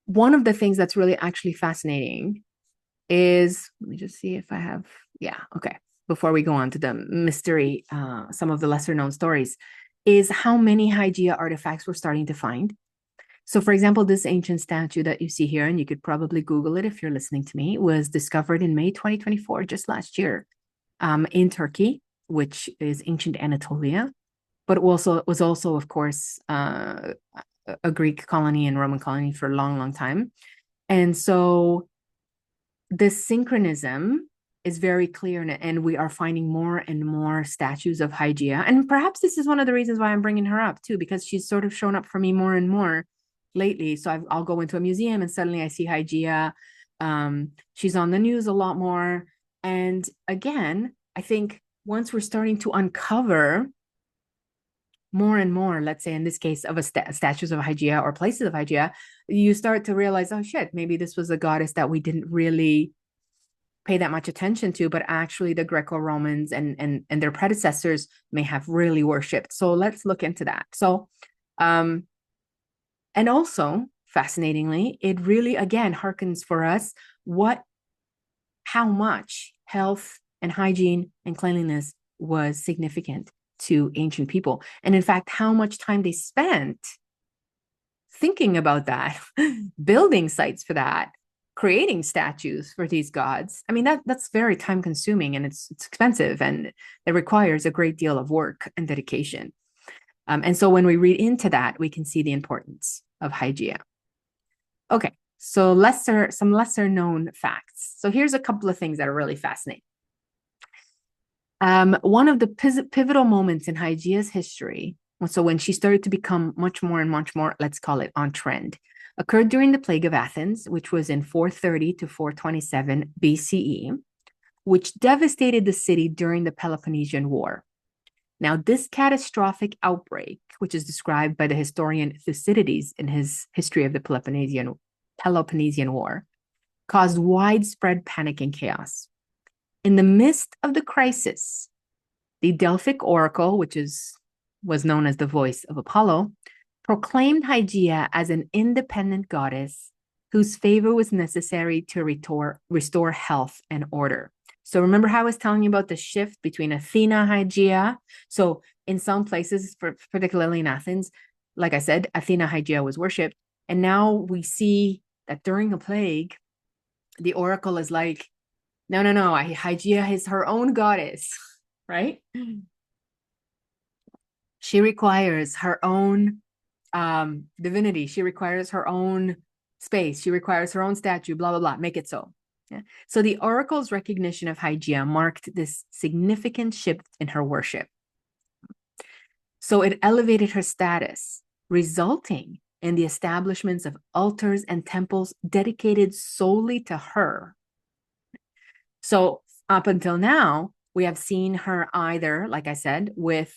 One of the things that's really actually fascinating is, let me just see if I have, yeah, okay. Before we go on to the mystery, some of the lesser known stories, is how many Hygeia artifacts we're starting to find. So for example, this ancient statue that you see here, and you could probably Google it if you're listening to me, was discovered in May 2024, just last year, in Turkey, which is ancient Anatolia, but was also, of course, a Greek colony and Roman colony for a long, long time. And so this synchronism is very clear, and we are finding more and more statues of Hygeia. And perhaps this is one of the reasons why I'm bringing her up too, because she's sort of shown up for me more and more lately. So I'll go into a museum and suddenly I see Hygeia. She's on the news a lot more. And again, I think once we're starting to uncover more and more, let's say in this case of statues of Hygeia or places of Hygeia, you start to realize, oh shit, maybe this was a goddess that we didn't really pay that much attention to, but actually the Greco-Romans and their predecessors may have really worshipped. So let's look into that. So, and also fascinatingly, it really again harkens for us how much health and hygiene and cleanliness was significant to ancient people. And in fact, how much time they spent thinking about that, building sites for that, creating statues for these gods. I mean, that's very time consuming, and it's expensive, and it requires a great deal of work and dedication. And so when we read into that, we can see the importance of Hygeia. Okay, so some lesser known facts. So here's a couple of things that are really fascinating. One of the pivotal moments in Hygeia's history, so when she started to become much more and much more, let's call it on trend, occurred during the plague of Athens, which was in 430 to 427 BCE, which devastated the city during the Peloponnesian War. Now, this catastrophic outbreak, which is described by the historian Thucydides in his History of the Peloponnesian War, caused widespread panic and chaos. In the midst of the crisis, the Delphic oracle, which was known as the voice of Apollo, proclaimed Hygeia as an independent goddess whose favor was necessary to restore health and order. So remember how I was telling you about the shift between Athena, Hygeia? So in some places, particularly in Athens, like I said, Athena, Hygeia was worshipped. And now we see that during a plague, the oracle is like, no, Hygeia is her own goddess, right? She requires her own divinity. She requires her own space. She requires her own statue, blah, blah, blah. Make it so. Yeah. So the oracle's recognition of Hygeia marked this significant shift in her worship. So it elevated her status, resulting in the establishments of altars and temples dedicated solely to her. So up until now, we have seen her either, like I said, with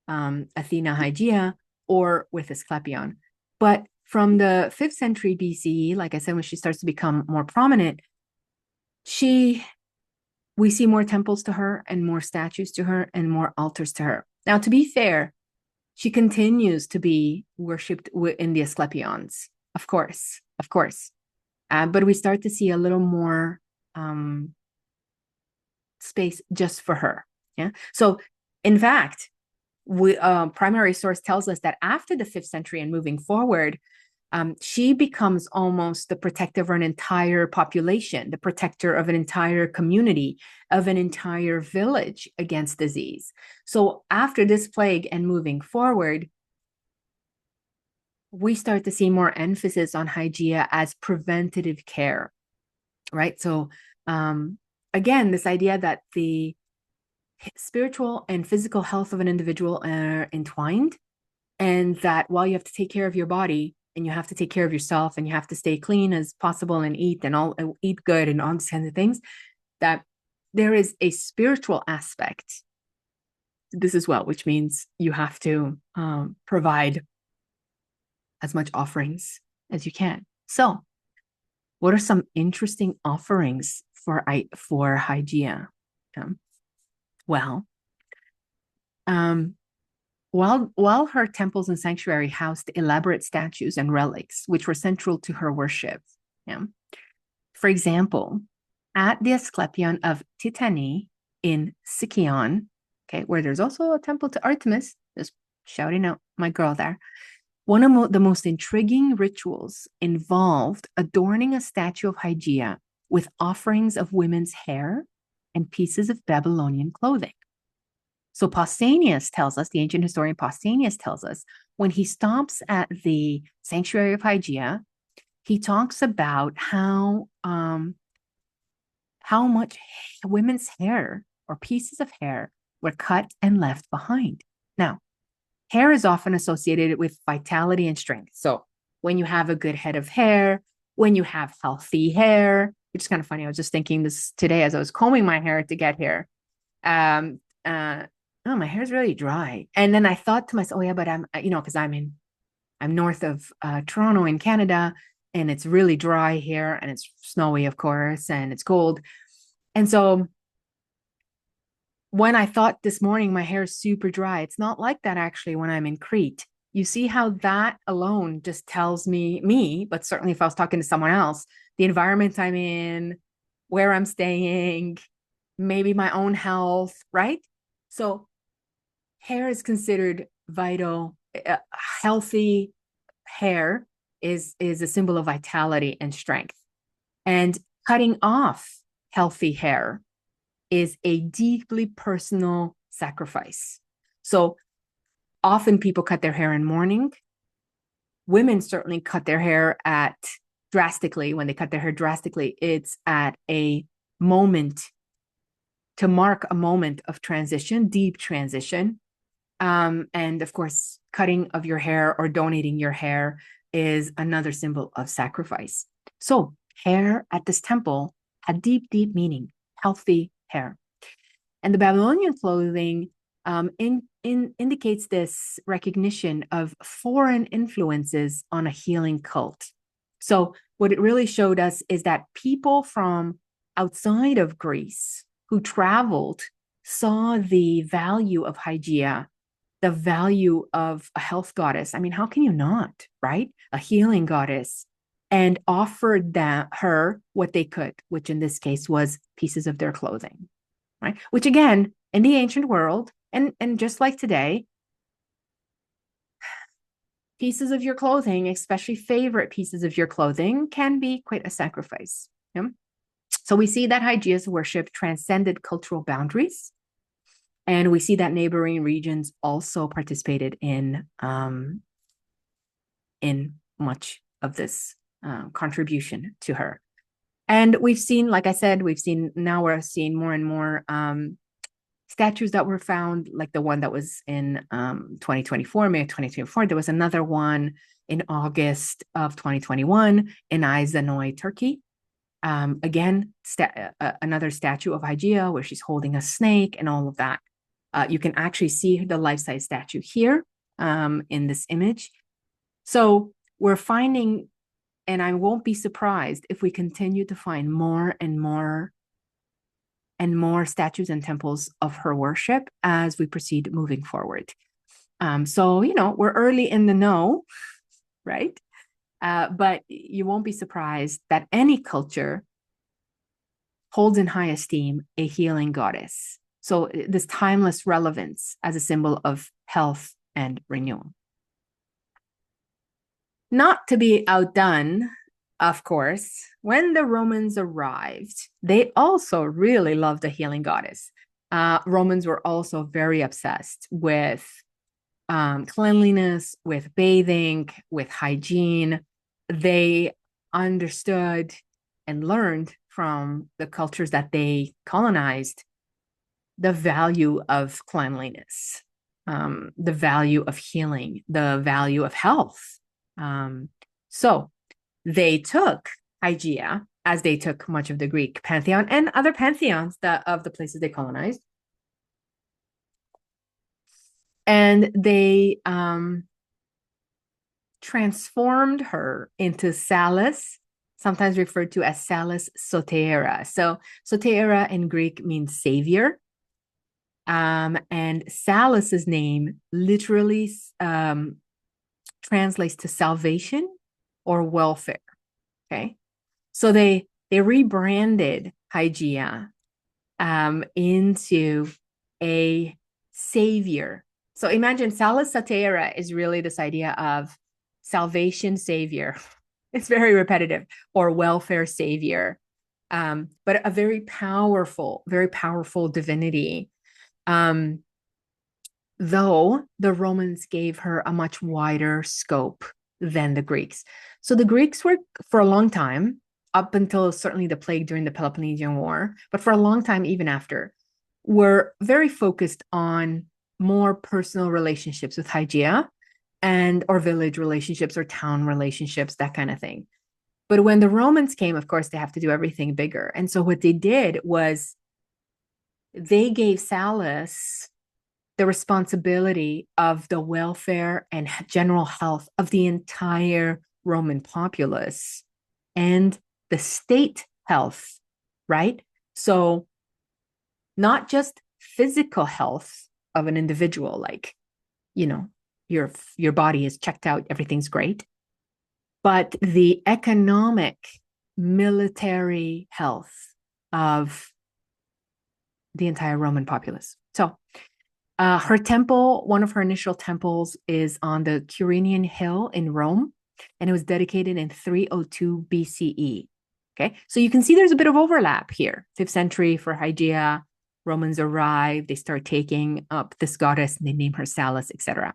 Athena Hygeia or with Asclepius. But from the 5th century BCE, like I said, when she starts to become more prominent, we see more temples to her and more statues to her and more altars to her. Now, to be fair, she continues to be worshipped in the Asclepions, of course. But we start to see a little more space just for her. Yeah. So, in fact, primary source tells us that after the 5th century and moving forward, she becomes almost the protector of an entire population, the protector of an entire community, of an entire village against disease. So after this plague and moving forward, we start to see more emphasis on Hygeia as preventative care, right? So again, this idea that the spiritual and physical health of an individual are entwined, and that while you have to take care of your body, and you have to take care of yourself, and you have to stay clean as possible and eat good and all these kinds of things, that there is a spiritual aspect to this as well, which means you have to provide as much offerings as you can. So what are some interesting offerings for Hygeia? While her temples and sanctuary housed elaborate statues and relics, which were central to her worship. Yeah. For example, at the Asclepion of Titani in Sicyon, okay, where there's also a temple to Artemis, just shouting out my girl there, one of the most intriguing rituals involved adorning a statue of Hygeia with offerings of women's hair and pieces of Babylonian clothing. So Pausanias tells us, the ancient historian Pausanias tells us, when he stops at the sanctuary of Hygeia, he talks about how much women's hair or pieces of hair were cut and left behind. Now, hair is often associated with vitality and strength. So when you have a good head of hair, when you have healthy hair, which is kind of funny. I was just thinking this today as I was combing my hair to get here. Oh, my hair's really dry. And then I thought to myself, oh yeah, but because I'm north of Toronto in Canada, and it's really dry here, and it's snowy, of course, and it's cold. And so when I thought this morning my hair is super dry, it's not like that actually when I'm in Crete. You see how that alone just tells me, but certainly if I was talking to someone else, the environment I'm in, where I'm staying, maybe my own health, right? So hair is considered vital. Healthy hair is a symbol of vitality and strength. And cutting off healthy hair is a deeply personal sacrifice. So often people cut their hair in mourning. Women certainly cut their hair drastically. When they cut their hair drastically, it's at a moment to mark a moment of transition, deep transition. And of course, cutting of your hair or donating your hair is another symbol of sacrifice. So hair at this temple had deep, deep meaning, healthy hair. And the Babylonian clothing indicates this recognition of foreign influences on a healing cult. So what it really showed us is that people from outside of Greece who traveled saw the value of Hygeia, the value of a health goddess. I mean, how can you not, right? A healing goddess, and offered her what they could, which in this case was pieces of their clothing, right? Which again, in the ancient world, and just like today, pieces of your clothing, especially favorite pieces of your clothing, can be quite a sacrifice. Yeah? So we see that Hygeia's worship transcended cultural boundaries. And we see that neighboring regions also participated in much of this contribution to her. And we've seen, like I said, we're seeing more and more statues that were found, like the one that was in 2024, May of 2024. There was another one in August of 2021 in Izanoi, Turkey. Again, another statue of Hygeia where she's holding a snake and all of that. You can actually see the life-size statue here in this image. So we're finding, and I won't be surprised if we continue to find more and more statues and temples of her worship as we proceed moving forward. So, we're early in the know, right? But you won't be surprised that any culture holds in high esteem a healing goddess. So this timeless relevance as a symbol of health and renewal. Not to be outdone, of course, when the Romans arrived, they also really loved the healing goddess. Romans were also very obsessed with cleanliness, with bathing, with hygiene. They understood and learned from the cultures that they colonized the value of cleanliness, the value of healing, the value of health. So they took Hygeia, as they took much of the Greek pantheon and other pantheons of the places they colonized. And they transformed her into Salus, sometimes referred to as Salus Soteira. So Soteira in Greek means savior. And Salus's name literally translates to salvation or welfare. Okay. So they rebranded Hygeia into a savior. So imagine Salus Soteira is really this idea of salvation savior. It's very repetitive, or welfare savior. But a very powerful divinity. Though the Romans gave her a much wider scope than the Greeks. So the Greeks were, for a long time, up until certainly the plague during the Peloponnesian War, but for a long time even after, were very focused on more personal relationships with Hygeia or village relationships or town relationships, that kind of thing. But when the Romans came, of course, they have to do everything bigger. And so what they did was they gave Salus the responsibility of the welfare and general health of the entire Roman populace and the state health, right? So not just physical health of an individual, like, your body is checked out, everything's great, but the economic, military health of the entire Roman populace. So her temple, one of her initial temples, is on the Quirinian Hill in Rome, and it was dedicated in 302 BCE. Okay, so you can see there's a bit of overlap here. 5th century for Hygeia, Romans arrive, they start taking up this goddess, and they name her Salus, etc.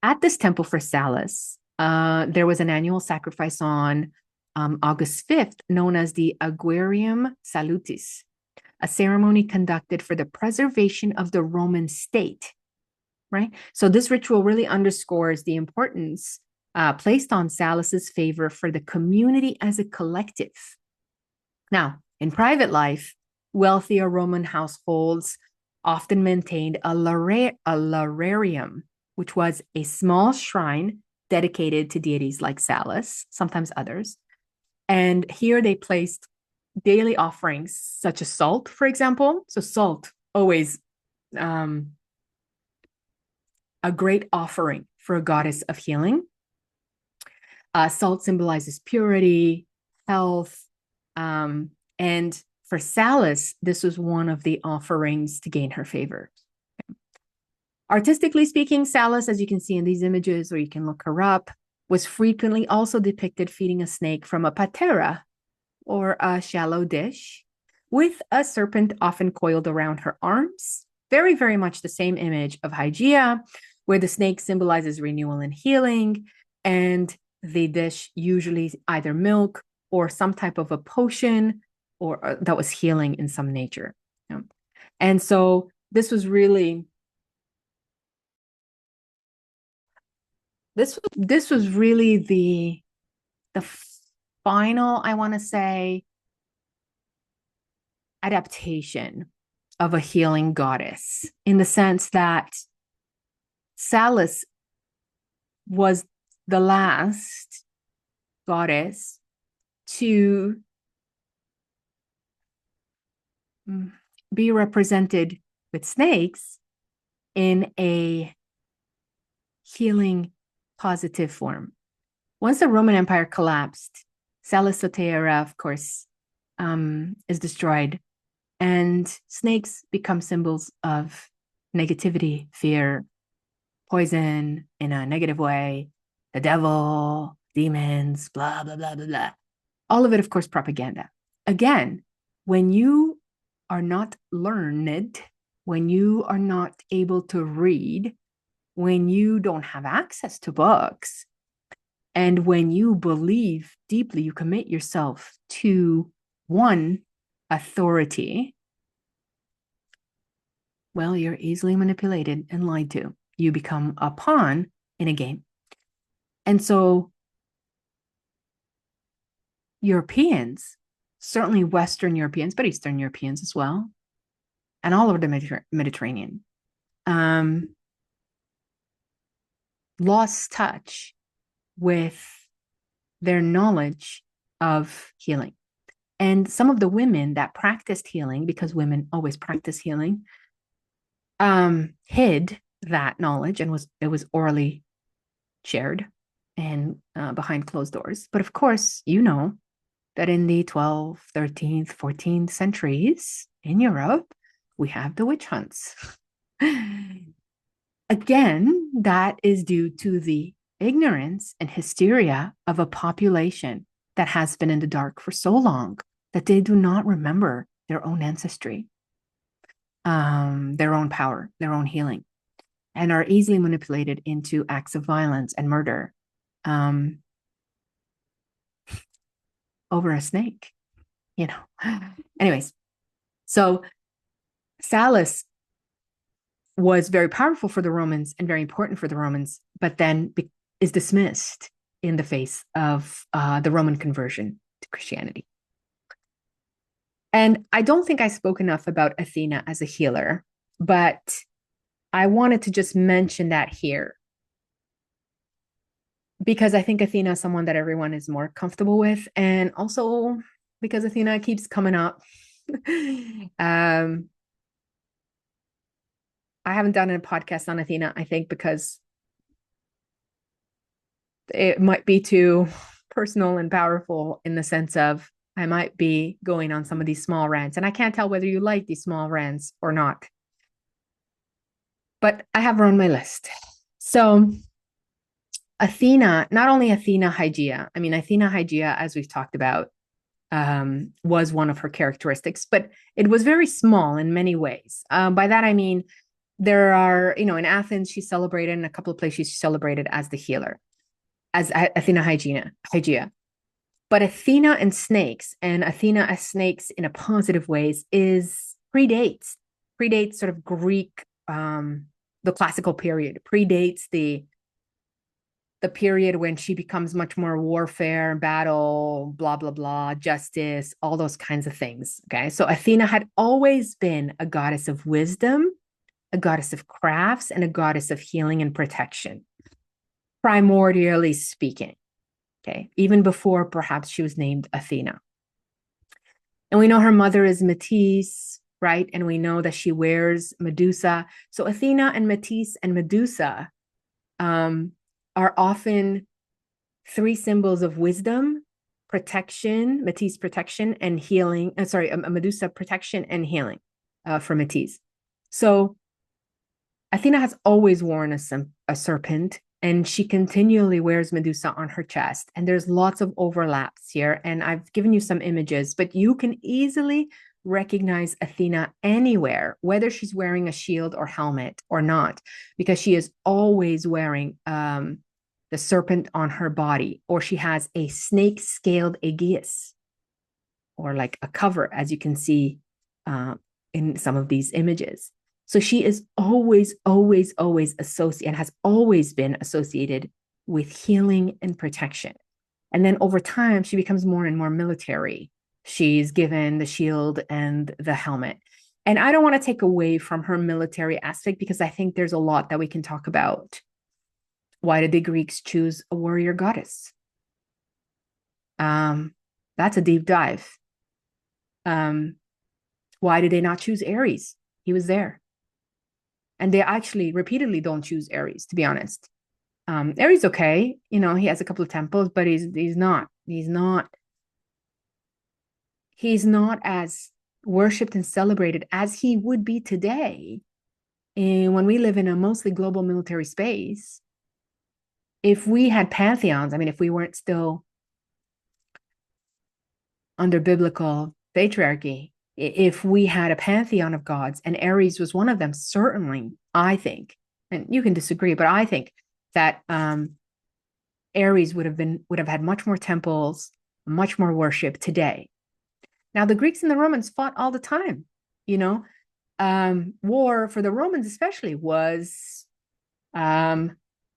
At this temple for Salus, there was an annual sacrifice on August 5th, known as the Aguarium Salutis. a ceremony conducted for the preservation of the Roman state, right? So this ritual really underscores the importance placed on Salus's favor for the community as a collective. Now, in private life, wealthier Roman households often maintained a lararium, which was a small shrine dedicated to deities like Salus, sometimes others. And here they placed daily offerings, such as salt, for example. So salt, always a great offering for a goddess of healing. Salt symbolizes purity, health, and for Salus, this was one of the offerings to gain her favor. Artistically speaking, Salus, as you can see in these images, or you can look her up, was frequently also depicted feeding a snake from a patera, or a shallow dish, with a serpent often coiled around her arms. Very, very much the same image of Hygeia, where the snake symbolizes renewal and healing, and the dish usually either milk or some type of a potion or that was healing in some nature. Yeah. And so this was really the final, I want to say, adaptation of a healing goddess, in the sense that Salus was the last goddess to be represented with snakes in a healing positive form. Once the Roman Empire collapsed, Salus Soteria, of course, is destroyed, and snakes become symbols of negativity, fear, poison in a negative way, the devil, demons, blah, blah, blah, blah, blah. All of it, of course, propaganda. Again, when you are not learned, when you are not able to read, when you don't have access to books, and when you believe deeply, you commit yourself to one authority, well, you're easily manipulated and lied to. You become a pawn in a game. And so Europeans, certainly Western Europeans, but Eastern Europeans as well, and all over the Mediterranean, lost touch with their knowledge of healing. And some of the women that practiced healing, because women always practice healing, hid that knowledge, and it was orally shared and behind closed doors. But of course, you know that in the 12th, 13th, 14th centuries in Europe, we have the witch hunts. Again, that is due to the ignorance and hysteria of a population that has been in the dark for so long that they do not remember their own ancestry, their own power, their own healing, and are easily manipulated into acts of violence and murder over a snake, you know. Anyways, so Salus was very powerful for the Romans and very important for the Romans, but then is dismissed in the face of the Roman conversion to Christianity. And I don't think I spoke enough about Athena as a healer, but I wanted to just mention that here, because I think Athena is someone that everyone is more comfortable with, and also because Athena keeps coming up. I haven't done a podcast on Athena, I think, because it might be too personal and powerful, in the sense of I might be going on some of these small rants, and I can't tell whether you like these small rants or not. But I have her on my list. So Athena, not only Athena Hygeia, I mean, Athena Hygeia, as we've talked about, was one of her characteristics, but it was very small in many ways. By that, I mean, there are, in Athens, she's celebrated, in a couple of places she's celebrated as the healer, as Athena Hygeia. But Athena and snakes, and Athena as snakes in a positive ways, is predates sort of Greek, the classical period, predates the period when she becomes much more warfare, battle, blah, blah, blah, justice, all those kinds of things. Okay. So Athena had always been a goddess of wisdom, a goddess of crafts, and a goddess of healing and protection, primordially speaking. Okay. Even before perhaps she was named Athena. And we know her mother is Metis, right? And we know that she wears Medusa. So Athena and Metis and Medusa are often three symbols of wisdom, protection, Metis protection, and healing. Medusa protection and healing for Metis. So Athena has always worn a serpent, and she continually wears Medusa on her chest. And there's lots of overlaps here. And I've given you some images, but you can easily recognize Athena anywhere, whether she's wearing a shield or helmet or not, because she is always wearing the serpent on her body, or she has a snake scaled aegis, or like a cover, as you can see in some of these images. So she is always, always, always associated, and has always been associated with healing and protection. And then over time, she becomes more and more military. She's given the shield and the helmet. And I don't want to take away from her military aspect, because I think there's a lot that we can talk about. Why did the Greeks choose a warrior goddess? That's a deep dive. Why did they not choose Ares? He was there. And they actually repeatedly don't choose Ares, to be honest. Ares, okay, he has a couple of temples, but he's not as worshipped and celebrated as he would be today. And when we live in a mostly global military space, if we had pantheons, if we weren't still under biblical patriarchy, if we had a pantheon of gods and Ares was one of them, certainly, I think, and you can disagree, but I think that Ares would have had much more temples, much more worship today. Now, the Greeks and the Romans fought all the time. War for the Romans especially was a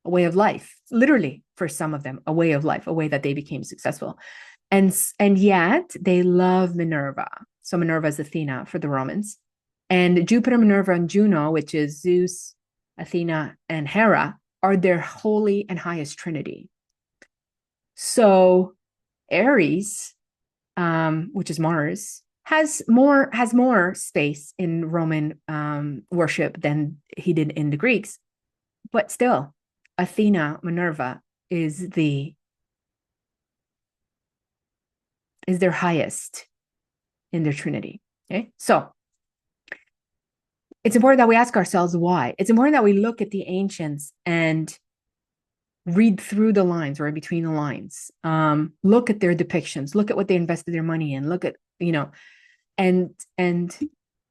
way of life, literally for some of them, a way of life, a way that they became successful. And yet they love Minerva. So Minerva is Athena for the Romans. And Jupiter, Minerva, and Juno, which is Zeus, Athena, and Hera, are their holy and highest trinity. So Ares, which is Mars, has more space in Roman worship than he did in the Greeks. But still, Athena, Minerva is their highest in their trinity. Okay, so it's important that we ask ourselves why. It's important that we look at the ancients and read through the lines, or between the lines. Look at their depictions. Look at what they invested their money in. Look at and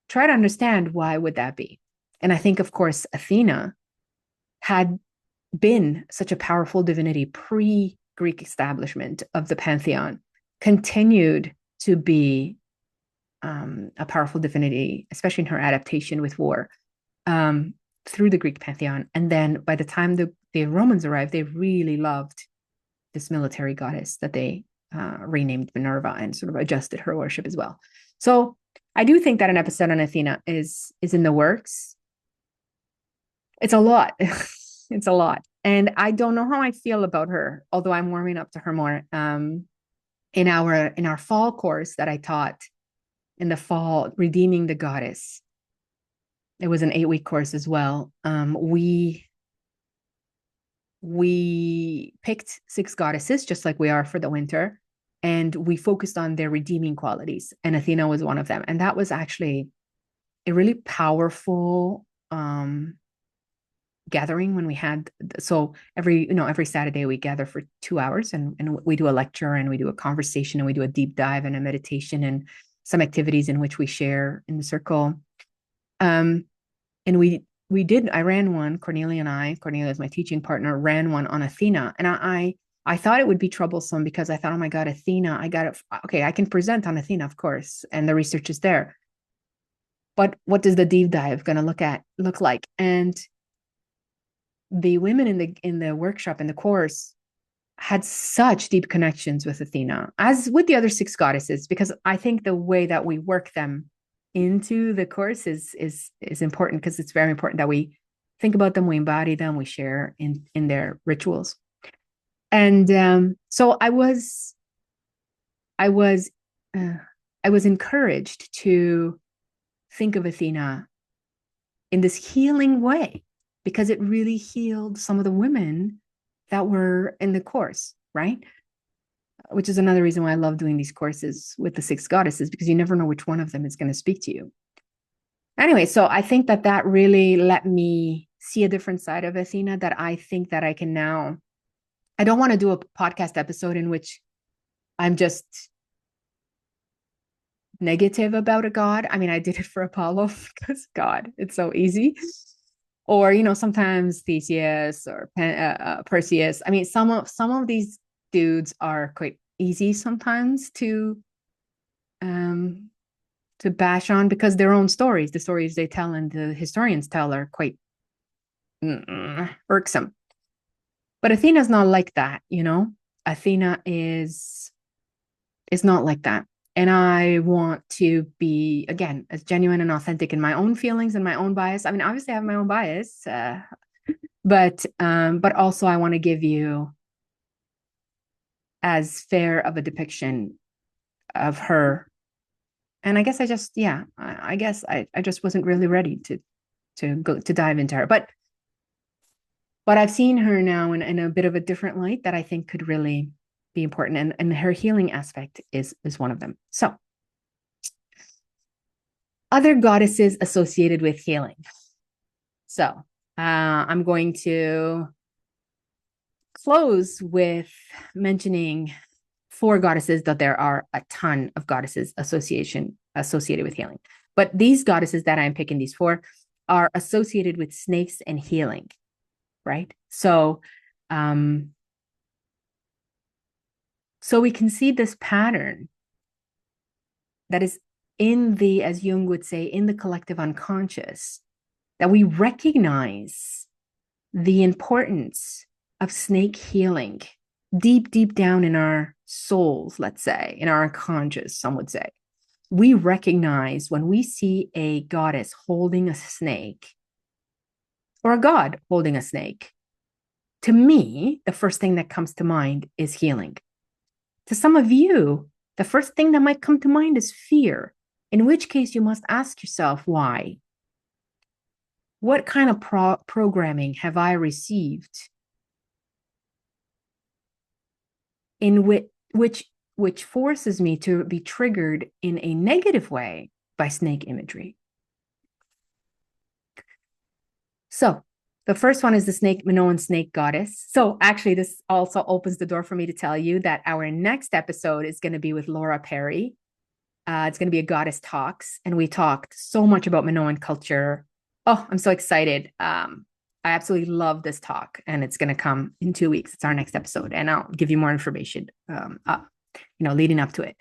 try to understand why would that be. And I think, of course, Athena had been such a powerful divinity pre-Greek establishment of the pantheon, continued to be a powerful divinity, especially in her adaptation with war, through the Greek pantheon. And then by the time the Romans arrived, they really loved this military goddess that they renamed Minerva and sort of adjusted her worship as well. So I do think that an episode on Athena is in the works. It's a lot. It's a lot. And I don't know how I feel about her, although I'm warming up to her more. In our fall course that I taught in the fall, Redeeming the Goddess, it was an 8-week course as well. We picked 6 goddesses, just like we are for the winter, and we focused on their redeeming qualities, and Athena was one of them. And that was actually a really powerful gathering when we had, so every Saturday we gather for 2 hours, and we do a lecture, and we do a conversation, and we do a deep dive and a meditation and some activities in which we share in the circle. And I ran one, Cornelia is my teaching partner, ran one on Athena. And I thought it would be troublesome because I thought, oh my God, Athena, I got it. Okay, I can present on Athena, of course, and the research is there. But what does the deep dive going to look like? And the women in the workshop, in the course, had such deep connections with Athena, as with the other six goddesses, because I think the way that we work them into the course is important, because it's very important that we think about them, we embody them, we share in their rituals. And so I was I was encouraged to think of Athena in this healing way, because it really healed some of the women that were in the course, right? Which is another reason why I love doing these courses with the six goddesses, because you never know which one of them is going to speak to you. Anyway, so I think that really let me see a different side of Athena that I think that I can now. I don't want to do a podcast episode in which I'm just negative about a god. I mean, I did it for Apollo because God, it's so easy. Or, sometimes Theseus or Perseus. I mean, some of these dudes are quite easy sometimes to bash on, because their own stories, the stories they tell and the historians tell, are quite irksome. But Athena's not like that, Athena is not like that. And I want to be, again, as genuine and authentic in my own feelings and my own bias. I mean, obviously I have my own bias, but also I want to give you as fair of a depiction of her. And I guess I just, yeah, I guess I just wasn't really ready to go to dive into her. But I've seen her now in a bit of a different light that I think could really be important. And her healing aspect is one of them. So other goddesses associated with healing. So I'm going to close with mentioning 4 goddesses, that there are a ton of goddesses associated with healing. But these goddesses that I'm picking, these 4, are associated with snakes and healing, right? So we can see this pattern that is in the, as Jung would say, in the collective unconscious, that we recognize the importance of snake healing deep, deep down in our souls, let's say, in our unconscious, some would say. We recognize when we see a goddess holding a snake, or a god holding a snake, to me, the first thing that comes to mind is healing. To some of you, the first thing that might come to mind is fear, in which case you must ask yourself, why? What kind of programming have I received in which forces me to be triggered in a negative way by snake imagery? So the first one is the Minoan snake goddess. So actually, this also opens the door for me to tell you that our next episode is going to be with Laura Perry. It's going to be a goddess talks, and we talked so much about Minoan culture. Oh, I'm so excited. I absolutely love this talk, and it's going to come in 2 weeks. It's our next episode, and I'll give you more information, leading up to it.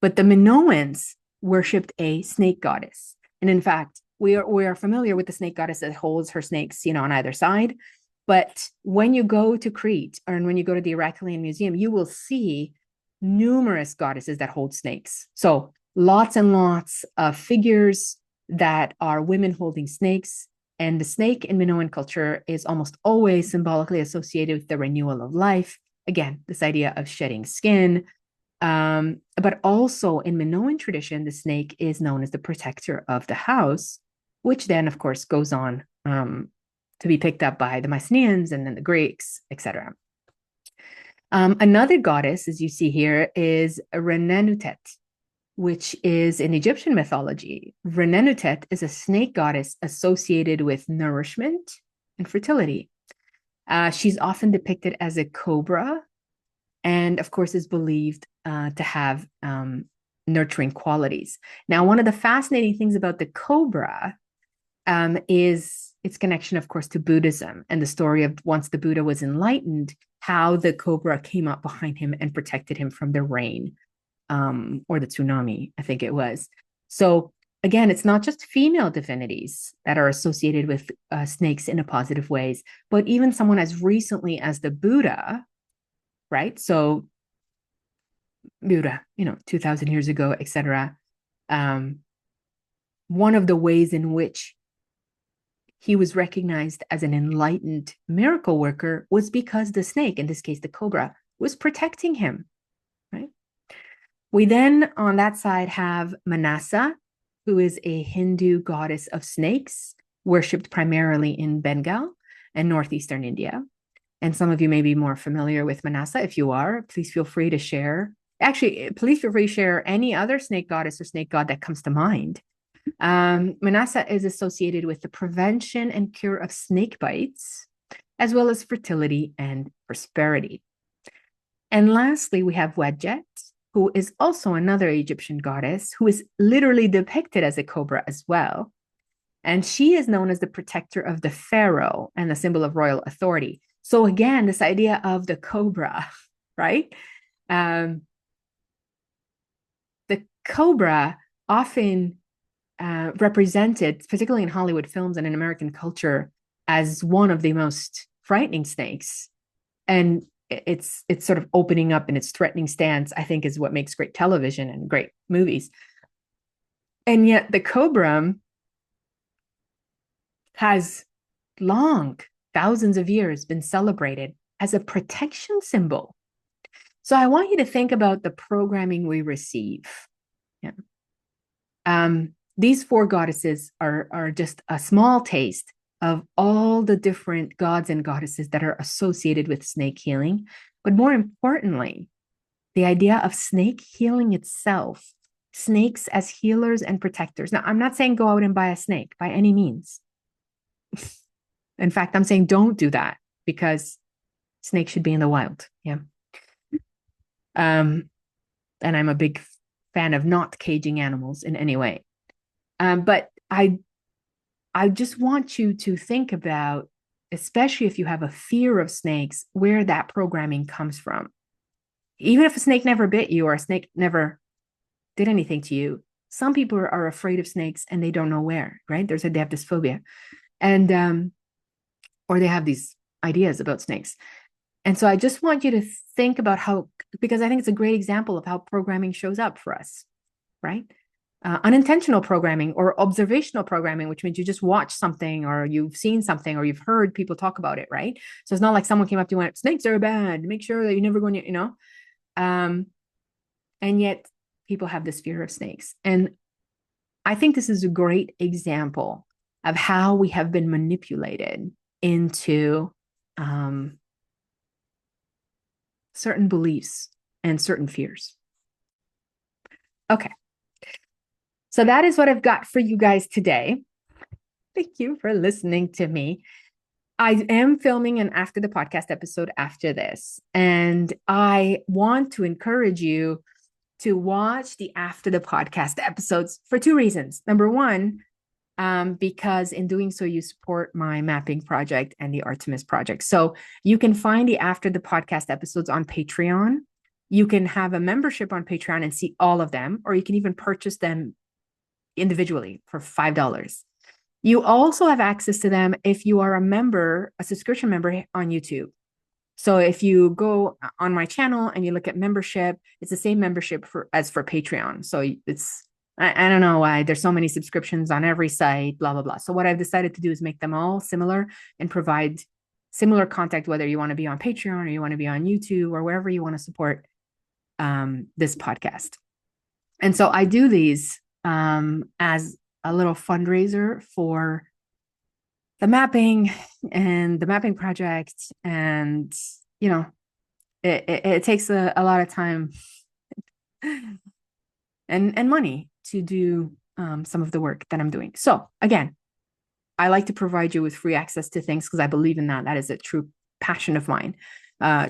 But the Minoans worshipped a snake goddess, and in fact, we are familiar with the snake goddess that holds her snakes, on either side. But when you go to Crete, or when you go to the Heraclean Museum, you will see numerous goddesses that hold snakes. So lots and lots of figures that are women holding snakes. And the snake in Minoan culture is almost always symbolically associated with the renewal of life. Again, this idea of shedding skin. But also in Minoan tradition, the snake is known as the protector of the house, which then, of course, goes on to be picked up by the Mycenaeans and then the Greeks, etc. Another goddess, as you see here, is Renenutet, which is in Egyptian mythology. Renenutet is a snake goddess associated with nourishment and fertility. She's often depicted as a cobra, and of course is believed to have nurturing qualities. Now, one of the fascinating things about the cobra is its connection, of course, to Buddhism and the story of once the Buddha was enlightened, how the cobra came up behind him and protected him from the rain, or the tsunami, I think it was. So again, it's not just female divinities that are associated with snakes in a positive ways, but even someone as recently as the Buddha, right? So Buddha, 2000 years ago, etc. One of the ways in which he was recognized as an enlightened miracle worker was because the snake, in this case, the cobra, was protecting him, right? We then, on that side, have Manasa, who is a Hindu goddess of snakes, worshipped primarily in Bengal and northeastern India. And some of you may be more familiar with Manasa. If you are, please feel free to share. Actually, please feel free to share any other snake goddess or snake god that comes to mind. Manasa is associated with the prevention and cure of snake bites, as well as fertility and prosperity. And lastly, we have Wadjet, who is also another Egyptian goddess who is literally depicted as a cobra as well. And she is known as the protector of the pharaoh and the symbol of royal authority. So again, this idea of the cobra, right? The cobra often represented, particularly in Hollywood films and in American culture, as one of the most frightening snakes. And it's sort of opening up in its threatening stance, I think, is what makes great television and great movies. And yet the cobra has long, thousands of years, been celebrated as a protection symbol. So I want you to think about the programming we receive. Yeah. These four goddesses are just a small taste of all the different gods and goddesses that are associated with snake healing. But more importantly, the idea of snake healing itself, snakes as healers and protectors. Now, I'm not saying go out and buy a snake by any means. In fact, I'm saying don't do that, because snakes should be in the wild. Yeah. And I'm a big fan of not caging animals in any way. But I just want you to think about, especially if you have a fear of snakes, where that programming comes from. Even if a snake never bit you or a snake never did anything to you, some people are afraid of snakes and they don't know where, right? They have this phobia, and or they have these ideas about snakes. And so I just want you to think about how, because I think it's a great example of how programming shows up for us, right? Unintentional programming or observational programming, which means you just watch something or you've seen something or you've heard people talk about it, right? So it's not like someone came up to you and went, snakes are bad, make sure that you never go near, and yet people have this fear of snakes. And I think this is a great example of how we have been manipulated into certain beliefs and certain fears. Okay. So that is what I've got for you guys today. Thank you for listening to me. I am filming an after the podcast episode after this, and I want to encourage you to watch the after the podcast episodes for two reasons. Number one, because in doing so, you support my mapping project and the Artemis project. So you can find the after the podcast episodes on Patreon. You can have a membership on Patreon and see all of them, or you can even purchase them individually for $5. You also have access to them if you are a member, a subscription member on YouTube. So if you go on my channel and you look at membership, it's the same membership as for Patreon. So it's, I don't know why there's so many subscriptions on every site, blah, blah, blah. So what I've decided to do is make them all similar and provide similar content, whether you want to be on Patreon or you want to be on YouTube or wherever you want to support this podcast. And so I do these as a little fundraiser for the mapping and the mapping project. And, it takes a lot of time and money to do some of the work that I'm doing. So again, I like to provide you with free access to things because I believe in that. That is a true passion of mine,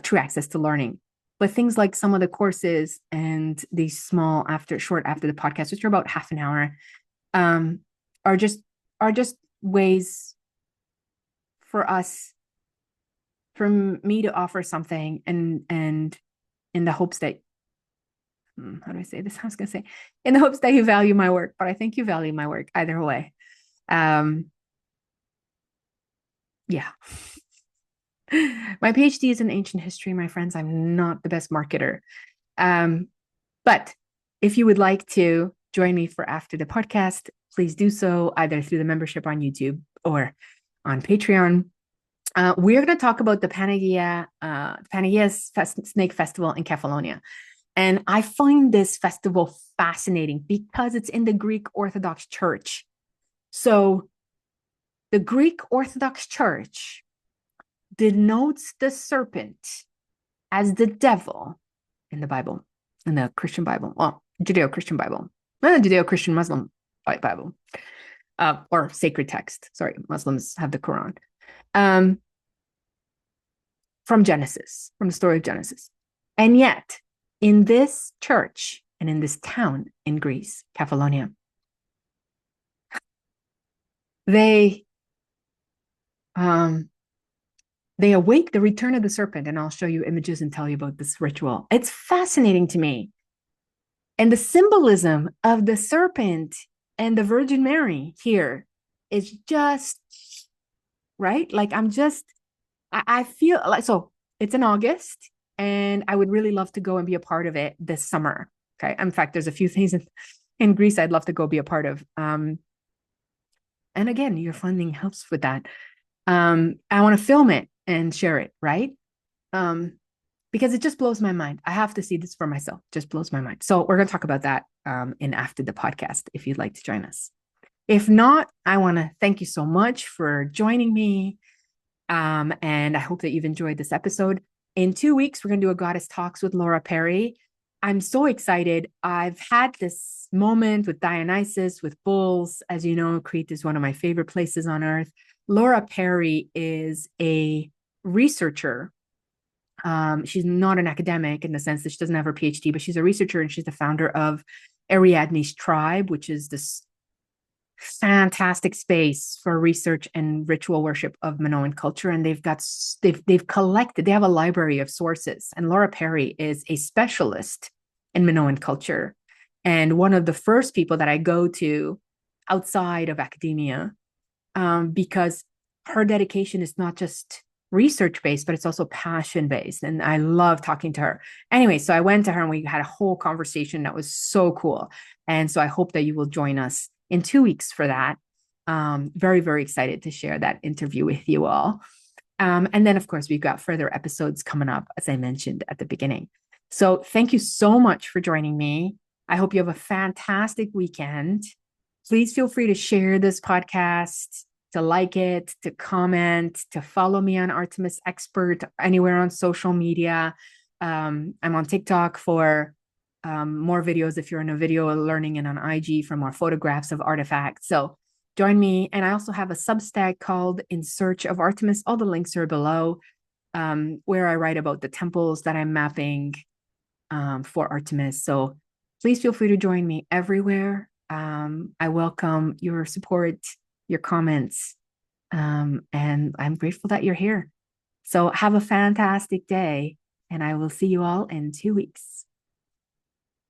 true access to learning. But things like some of the courses and these short after the podcast, which are about half an hour, are just ways for me to offer something and in the hopes that, how do I say this? I was going to say, in the hopes that you value my work, but I think you value my work either way. Yeah. My PhD is in ancient history, my friends. I'm not the best marketer. But if you would like to join me for after the podcast, please do so either through the membership on YouTube or on Patreon. We're going to talk about the Hygeia Snake Festival in Kefalonia. And I find this festival fascinating because it's in the Greek Orthodox Church. So the Greek Orthodox Church denotes the serpent as the devil in the Bible, in the Christian Bible, well, Judeo-Christian Bible, not the Judeo-Christian Muslim Bible, or sacred text. Sorry, Muslims have the Quran. From Genesis, from the story of Genesis. And yet, in this church and in this town in Greece, Kefalonia, they await the return of the serpent, and I'll show you images and tell you about this ritual. It's fascinating to me. And the symbolism of the serpent and the Virgin Mary here is just, right? Like I feel like, so it's in August, and I would really love to go and be a part of it this summer. Okay. In fact, there's a few things in Greece I'd love to go be a part of. And again, your funding helps with that. I want to film it and share it, right? Because it just blows my mind. I have to see this for myself. It just blows my mind. So we're going to talk about that in after the podcast, if you'd like to join us. If not, I want to thank you so much for joining me. And I hope that you've enjoyed this episode. In 2 weeks, we're going to do a Goddess Talks with Laura Perry. I'm so excited. I've had this moment with Dionysus, with bulls. As you know, Crete is one of my favorite places on earth. Laura Perry is a researcher. She's not an academic in the sense that she doesn't have her PhD, but she's a researcher, and she's the founder of Ariadne's Tribe, which is this fantastic space for research and ritual worship of Minoan culture. And they've collected, they have a library of sources. And Laura Perry is a specialist in Minoan culture, and one of the first people that I go to outside of academia, because her dedication is not just research-based, but it's also passion-based. And I love talking to her. Anyway, so I went to her and we had a whole conversation that was so cool. And so I hope that you will join us in 2 weeks for that. Very, very excited to share that interview with you all. And then, of course, we've got further episodes coming up, as I mentioned at the beginning. So thank you so much for joining me. I hope you have a fantastic weekend. Please feel free to share this podcast, to like it, to comment, to follow me on Artemis Expert anywhere on social media. I'm on TikTok for more videos if you're in a video learning, and on IG for more photographs of artifacts. So join me. And I also have a Substack called In Search of Artemis. All the links are below, where I write about the temples that I'm mapping for Artemis. So please feel free to join me everywhere. I welcome your support, your comments, and I'm grateful that you're here. So have a fantastic day, and I will see you all in 2 weeks.